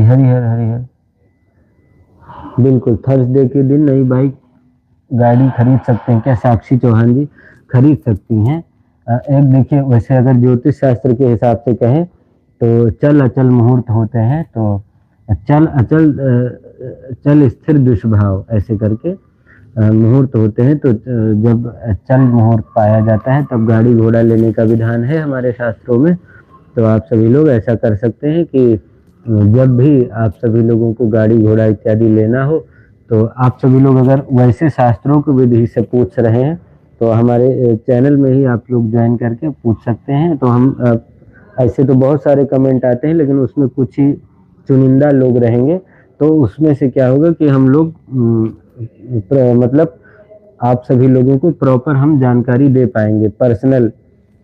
हरिहर हरिहर, बिल्कुल थर्सडे के दिन नई बाइक गाड़ी खरीद सकते हैं क्या साक्षी चौहान जी? खरीद सकती हैं। एक देखिए, वैसे अगर ज्योतिष शास्त्र के हिसाब से कहें तो चल अचल मुहूर्त होते हैं, तो चल अचल चल स्थिर दुष्भाव ऐसे करके मुहूर्त होते हैं। तो जब चल मुहूर्त पाया जाता है तब गाड़ी घोड़ा लेने का विधान है हमारे शास्त्रों में। तो आप सभी लोग ऐसा कर सकते हैं कि जब भी आप सभी लोगों को गाड़ी घोड़ा इत्यादि लेना हो तो आप सभी लोग अगर वैसे शास्त्रों की विधि से पूछ रहे हैं तो हमारे चैनल में ही आप लोग ज्वाइन करके पूछ सकते हैं। तो हम ऐसे तो बहुत सारे कमेंट आते हैं, लेकिन उसमें कुछ ही चुनिंदा लोग रहेंगे, तो उसमें से क्या होगा कि हम लोग मतलब आप सभी लोगों को प्रॉपर हम जानकारी दे पाएंगे, पर्सनल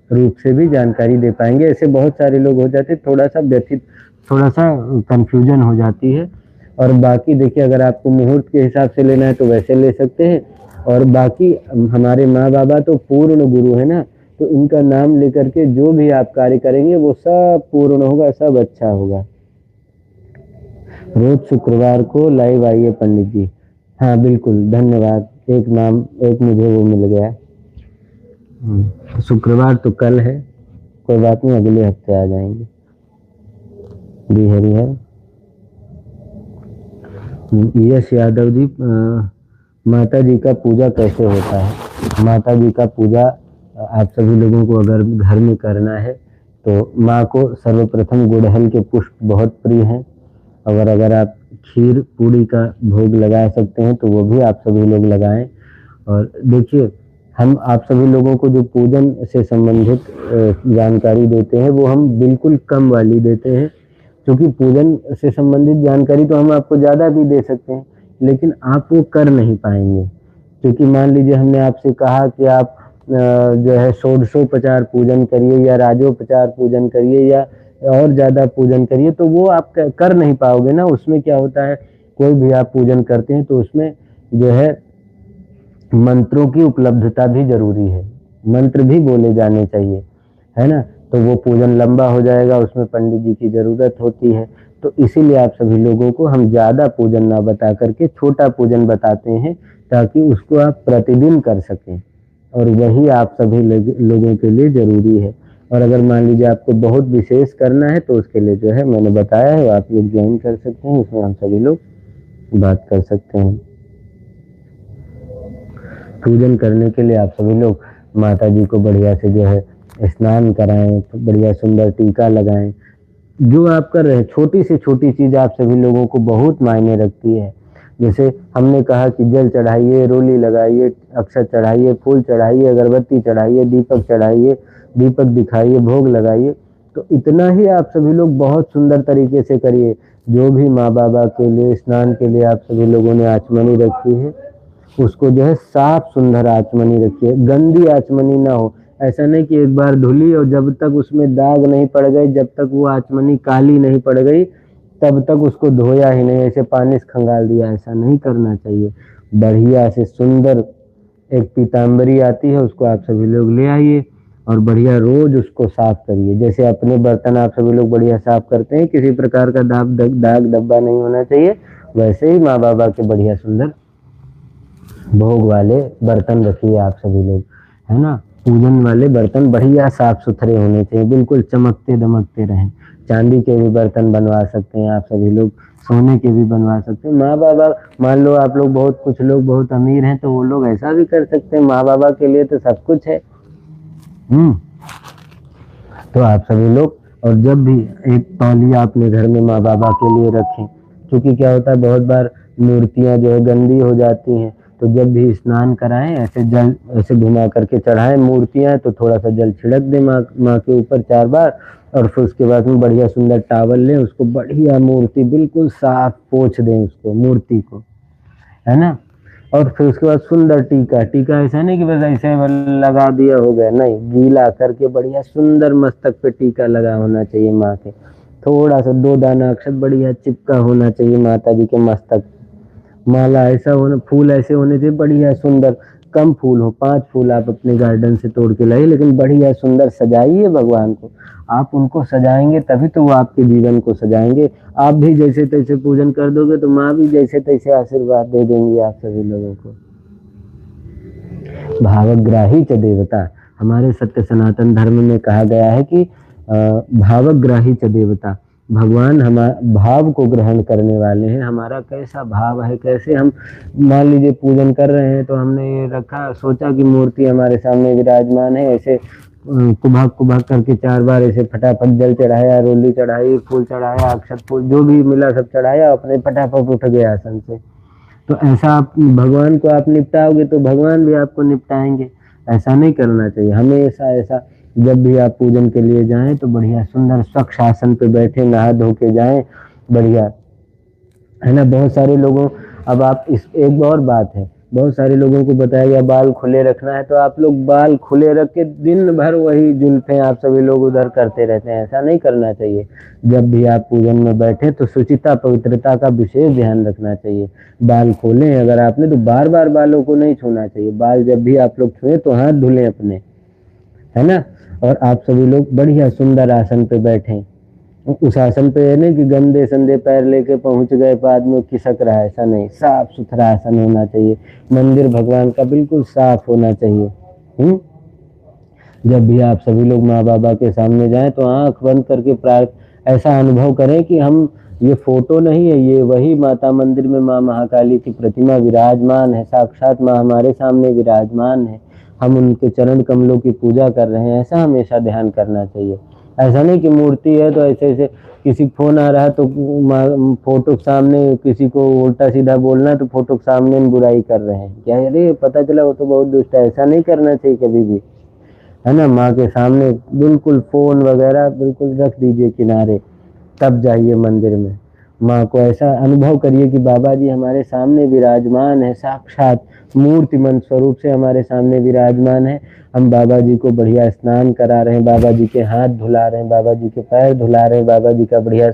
रूप से भी जानकारी दे पाएंगे। ऐसे बहुत सारे लोग हो जाते, थोड़ा सा व्यथित, थोड़ा सा कंफ्यूजन हो जाती है। और बाकी देखिए, अगर आपको मुहूर्त के हिसाब से लेना है तो वैसे ले सकते हैं। और बाकी हमारे माँ बाबा तो पूर्ण गुरु है ना, तो इनका नाम लेकर के जो भी आप कार्य करेंगे वो सब पूर्ण होगा, सब अच्छा होगा। रोज शुक्रवार को लाइव आइए पंडित जी। हाँ बिल्कुल, धन्यवाद। एक नाम, एक मुझे वो मिल गया। शुक्रवार तो कल है, कोई बात नहीं, अगले हफ्ते आ जाएंगे। जी हरिहर। यश यादव जी, माता जी का पूजा कैसे होता है? माता जी का पूजा आप सभी लोगों को अगर घर में करना है तो माँ को सर्वप्रथम गुड़हल के पुष्प बहुत प्रिय हैं, और अगर आप खीर पूड़ी का भोग लगा सकते हैं तो वो भी आप सभी लोग लगाएं। और देखिए, हम आप सभी लोगों को जो पूजन से संबंधित जानकारी देते हैं वो हम बिल्कुल कम वाली देते हैं, क्योंकि पूजन से संबंधित जानकारी तो हम आपको ज़्यादा भी दे सकते हैं, लेकिन आप वो कर नहीं पाएंगे। क्योंकि मान लीजिए हमने आपसे कहा कि आप जो है षोडशोपचार पूजन करिए या राजोपचार पूजन करिए या और ज़्यादा पूजन करिए, तो वो आप कर नहीं पाओगे ना। उसमें क्या होता है, कोई भी आप पूजन करते हैं तो उसमें जो है मंत्रों की उपलब्धता भी जरूरी है, मंत्र भी बोले जाने चाहिए, है ना। तो वो पूजन लंबा हो जाएगा, उसमें पंडित जी की ज़रूरत होती है। तो इसीलिए आप सभी लोगों को हम ज़्यादा पूजन ना बता करके छोटा पूजन बताते हैं, ताकि उसको आप प्रतिदिन कर सकें, और वही आप सभी लोगों के लिए ज़रूरी है। और अगर मान लीजिए आपको बहुत विशेष करना है तो उसके लिए जो है मैंने बताया है, आप लोग ज्वाइन कर सकते हैं, उसमें हम सभी लोग बात कर सकते हैं। पूजन करने के लिए आप सभी लोग माता जी को बढ़िया से जो है स्नान कराएं, बढ़िया सुंदर टीका लगाएं। जो आप कर रहे हैं, छोटी से छोटी चीज़ आप सभी लोगों को बहुत मायने रखती है। जैसे हमने कहा कि जल चढ़ाइए, रोली लगाइए, अक्षत चढ़ाइए, फूल चढ़ाइए, अगरबत्ती चढ़ाइए, दीपक चढ़ाइए, दीपक दिखाइए, भोग लगाइए। तो इतना ही आप सभी लोग बहुत सुंदर तरीके से करिए। जो भी माँ बाबा के लिए स्नान के लिए आप सभी लोगों ने आचमनी रखी है, उसको जो है साफ सुंदर आचमनी रखिए, गंदी आचमनी ना हो। ऐसा नहीं कि एक बार धुली और जब तक उसमें दाग नहीं पड़ गए, जब तक वो आचमनी काली नहीं पड़ गई तब तक उसको धोया ही नहीं, ऐसे पानी से खंगाल दिया, ऐसा नहीं करना चाहिए। बढ़िया से सुंदर एक पीताम्बरी आती है, उसको आप सभी लोग ले आइए और बढ़िया रोज उसको साफ करिए। जैसे अपने बर्तन आप सभी लोग बढ़िया साफ करते हैं, किसी प्रकार का दाग धब्बा नहीं होना चाहिए, वैसे ही माँ बाबा के बढ़िया सुंदर भोग वाले बर्तन रखिए आप सभी लोग, है ना। पूजन वाले बर्तन बढ़िया साफ सुथरे होने चाहिए, बिल्कुल चमकते दमकते रहें, चांदी के भी बर्तन बनवा सकते हैं आप सभी लोग, सोने के भी बनवा सकते हैं। माँ बाबा, मान लो आप लोग बहुत, कुछ लोग बहुत अमीर हैं तो वो लोग ऐसा भी कर सकते हैं, माँ बाबा के लिए तो सब कुछ है। तो आप सभी लोग, और जब भी एक तौलिया अपने घर में माँ बाबा के लिए रखें, क्योंकि क्या होता है बहुत बार मूर्तियाँ जो है गंदी हो जाती हैं, तो जब भी स्नान कराएं ऐसे जल ऐसे घुमा करके चढ़ाएं मूर्तियाँ, तो थोड़ा सा जल छिड़क दें माँ के ऊपर 4 बार, और फिर उसके बाद में बढ़िया सुंदर टावल लें, उसको बढ़िया मूर्ति बिल्कुल साफ पोंछ दें उसको, मूर्ति को, है ना। और फिर उसके बाद सुंदर टीका, टीका ऐसा नहीं कि बस ऐसे लगा दिया हो गया, नहीं, गीला करके बढ़िया सुंदर मस्तक पे टीका लगा होना चाहिए माँ के, थोड़ा सा 2 दाना अक्षत बढ़िया चिपका होना चाहिए माता जी के मस्तक। माला ऐसा होना, फूल ऐसे होने चाहिए बढ़िया सुंदर, कम फूल हो, 5 फूल आप अपने गार्डन से तोड़ के लाइए, लेकिन बढ़िया सुंदर सजाइए भगवान को। आप उनको सजाएंगे तभी तो वो आपके जीवन को सजाएंगे। आप भी जैसे तैसे पूजन कर दोगे तो माँ भी जैसे तैसे आशीर्वाद दे देंगी आप सभी लोगों को। भावग्राही च देवता, हमारे सत्य सनातन धर्म में कहा गया है कि भावग्राही च देवता, भगवान हमारे भाव को ग्रहण करने वाले हैं। हमारा कैसा भाव है, कैसे हम, मान लीजिए पूजन कर रहे हैं तो हमने ये रखा, सोचा कि मूर्ति हमारे सामने विराजमान है, ऐसे कुभाग कुभाग करके 4 बार ऐसे फटाफट जल चढ़ाया, रोली चढ़ाई, फूल चढ़ाया, अक्षत फूल जो भी मिला सब चढ़ाया, अपने फटाफट उठ गए आसन से। तो ऐसा आप भगवान को आप निपटाओगे तो भगवान भी आपको निपटाएंगे। ऐसा नहीं करना चाहिए। हमेशा ऐसा, जब भी आप पूजन के लिए जाएं तो बढ़िया सुंदर स्वच्छ आसन पे बैठे, नहा धो के जाएं, बढ़िया, है ना। बहुत सारे लोगों, अब आप इस एक और बात है, बहुत सारे लोगों को बताया गया बाल खुले रखना है, तो आप लोग बाल खुले रख के दिन भर वही जुल्फें आप सभी लोग उधर करते रहते हैं, ऐसा नहीं करना चाहिए। जब भी आप पूजन में बैठे तो शुचिता पवित्रता का विशेष ध्यान रखना चाहिए। बाल खोलें अगर आपने तो बार बार बालों को नहीं छूना चाहिए। बाल जब भी आप लोग छुए तो हाथ धुलें अपने, है ना। और आप सभी लोग बढ़िया सुंदर आसन पे बैठें। उस आसन पे है नहीं कि गंदे संदे पैर लेके पहुंच गए बाद में खिसक रहा है, ऐसा नहीं, साफ सुथरा आसन होना चाहिए। मंदिर भगवान का बिल्कुल साफ होना चाहिए। जब भी आप सभी लोग माँ बाबा के सामने जाएं तो आंख बंद करके ऐसा अनुभव करें कि हम, ये फोटो नहीं है, ये वही माता मंदिर में माँ महाकाली की प्रतिमा विराजमान है, साक्षात माँ हमारे सामने विराजमान है, हम उनके चरण कमलों की पूजा कर रहे हैं, ऐसा हमेशा ध्यान करना चाहिए। ऐसा नहीं कि मूर्ति है तो ऐसे ऐसे किसी फोन आ रहा है तो फोटो के सामने किसी को उल्टा सीधा बोलना है तो फोटो के सामने बुराई कर रहे हैं, क्या अरे पता चला वो तो बहुत दुष्ट है। ऐसा नहीं करना चाहिए कभी भी, है ना। माँ के सामने बिल्कुल फोन वगैरह बिल्कुल रख दीजिए किनारे, तब जाइए मंदिर में। माँ को ऐसा अनुभव करिए कि बाबा जी हमारे सामने विराजमान है, साक्षात मूर्तिमंत स्वरूप से हमारे सामने विराजमान है। हम बाबा जी को बढ़िया स्नान करा रहे हैं, बाबा जी के हाथ धुला रहे हैं, बाबा जी के पैर धुला रहे हैं, बाबा जी का बढ़िया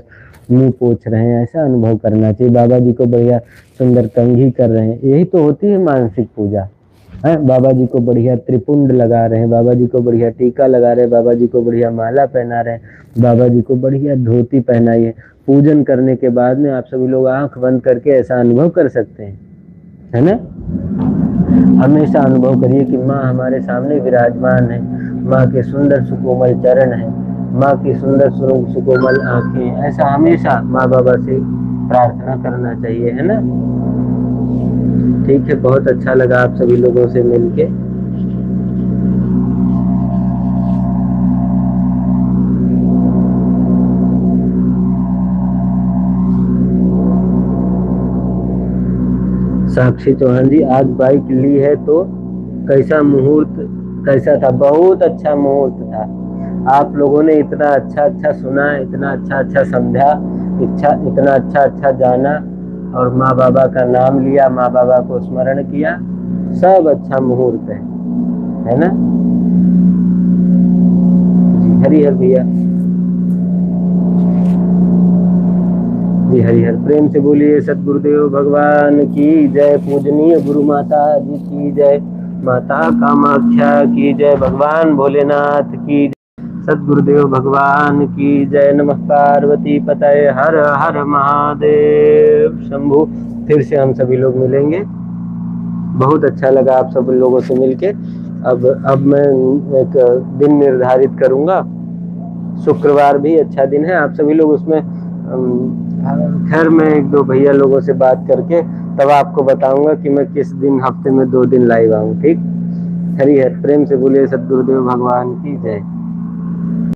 मुंह पोंछ रहे हैं, ऐसा अनुभव करना चाहिए। बाबा जी को बढ़िया सुंदर कंघी कर रहे हैं, यही तो होती है मानसिक पूजा, है। बाबा जी को बढ़िया त्रिपुंड लगा रहे हैं, बाबा जी को बढ़िया टीका लगा रहे हैं, बाबा जी को बढ़िया माला पहना रहे हैं, बाबा जी को बढ़िया धोती पहनाइए। पूजन करने के बाद में आप सभी लोग आंख बंद करके ऐसा अनुभव कर सकते हैं, है ना। हमेशा अनुभव करिए कि माँ हमारे सामने विराजमान है, माँ के सुंदर सुकोमल चरण है, माँ की सुंदर सुकोमल आंखें, ऐसा हमेशा माँ बाबा से प्रार्थना करना चाहिए, है ना। ठीक है, बहुत अच्छा लगा आप सभी लोगों से मिलके। साक्षी चौहान जी, आज बाइक ली है तो कैसा मुहूर्त, कैसा था? बहुत अच्छा मुहूर्त था। आप लोगों ने इतना अच्छा अच्छा सुना, इतना अच्छा अच्छा समझा, इतना अच्छा अच्छा जाना, और माँ बाबा का नाम लिया, माँ बाबा को स्मरण किया, सब अच्छा मुहूर्त है ना जी। हरिहर भैया जी, हरिहर। प्रेम से बोलिए सतगुरुदेव भगवान की जय, पूजनीय गुरु माता जी की जय, माता कामाख्या की जय, भगवान भोलेनाथ की जय, सतगुरुदेव भगवान की जय। नमः पार्वती पतये, हर हर महादेव शंभु। फिर से हम सभी लोग मिलेंगे, बहुत अच्छा लगा आप सब लोगों से मिलके। अब मैं एक दिन निर्धारित करूंगा शुक्रवार भी अच्छा दिन है, आप सभी लोग उसमें खैर मैं 1-2 भैया लोगों से बात करके तब आपको बताऊंगा कि मैं किस दिन हफ्ते में 2 दिन लाइव आऊँ। ठीक, हरि हर, प्रेम से बोलिए सद्गुरुदेव भगवान की जय।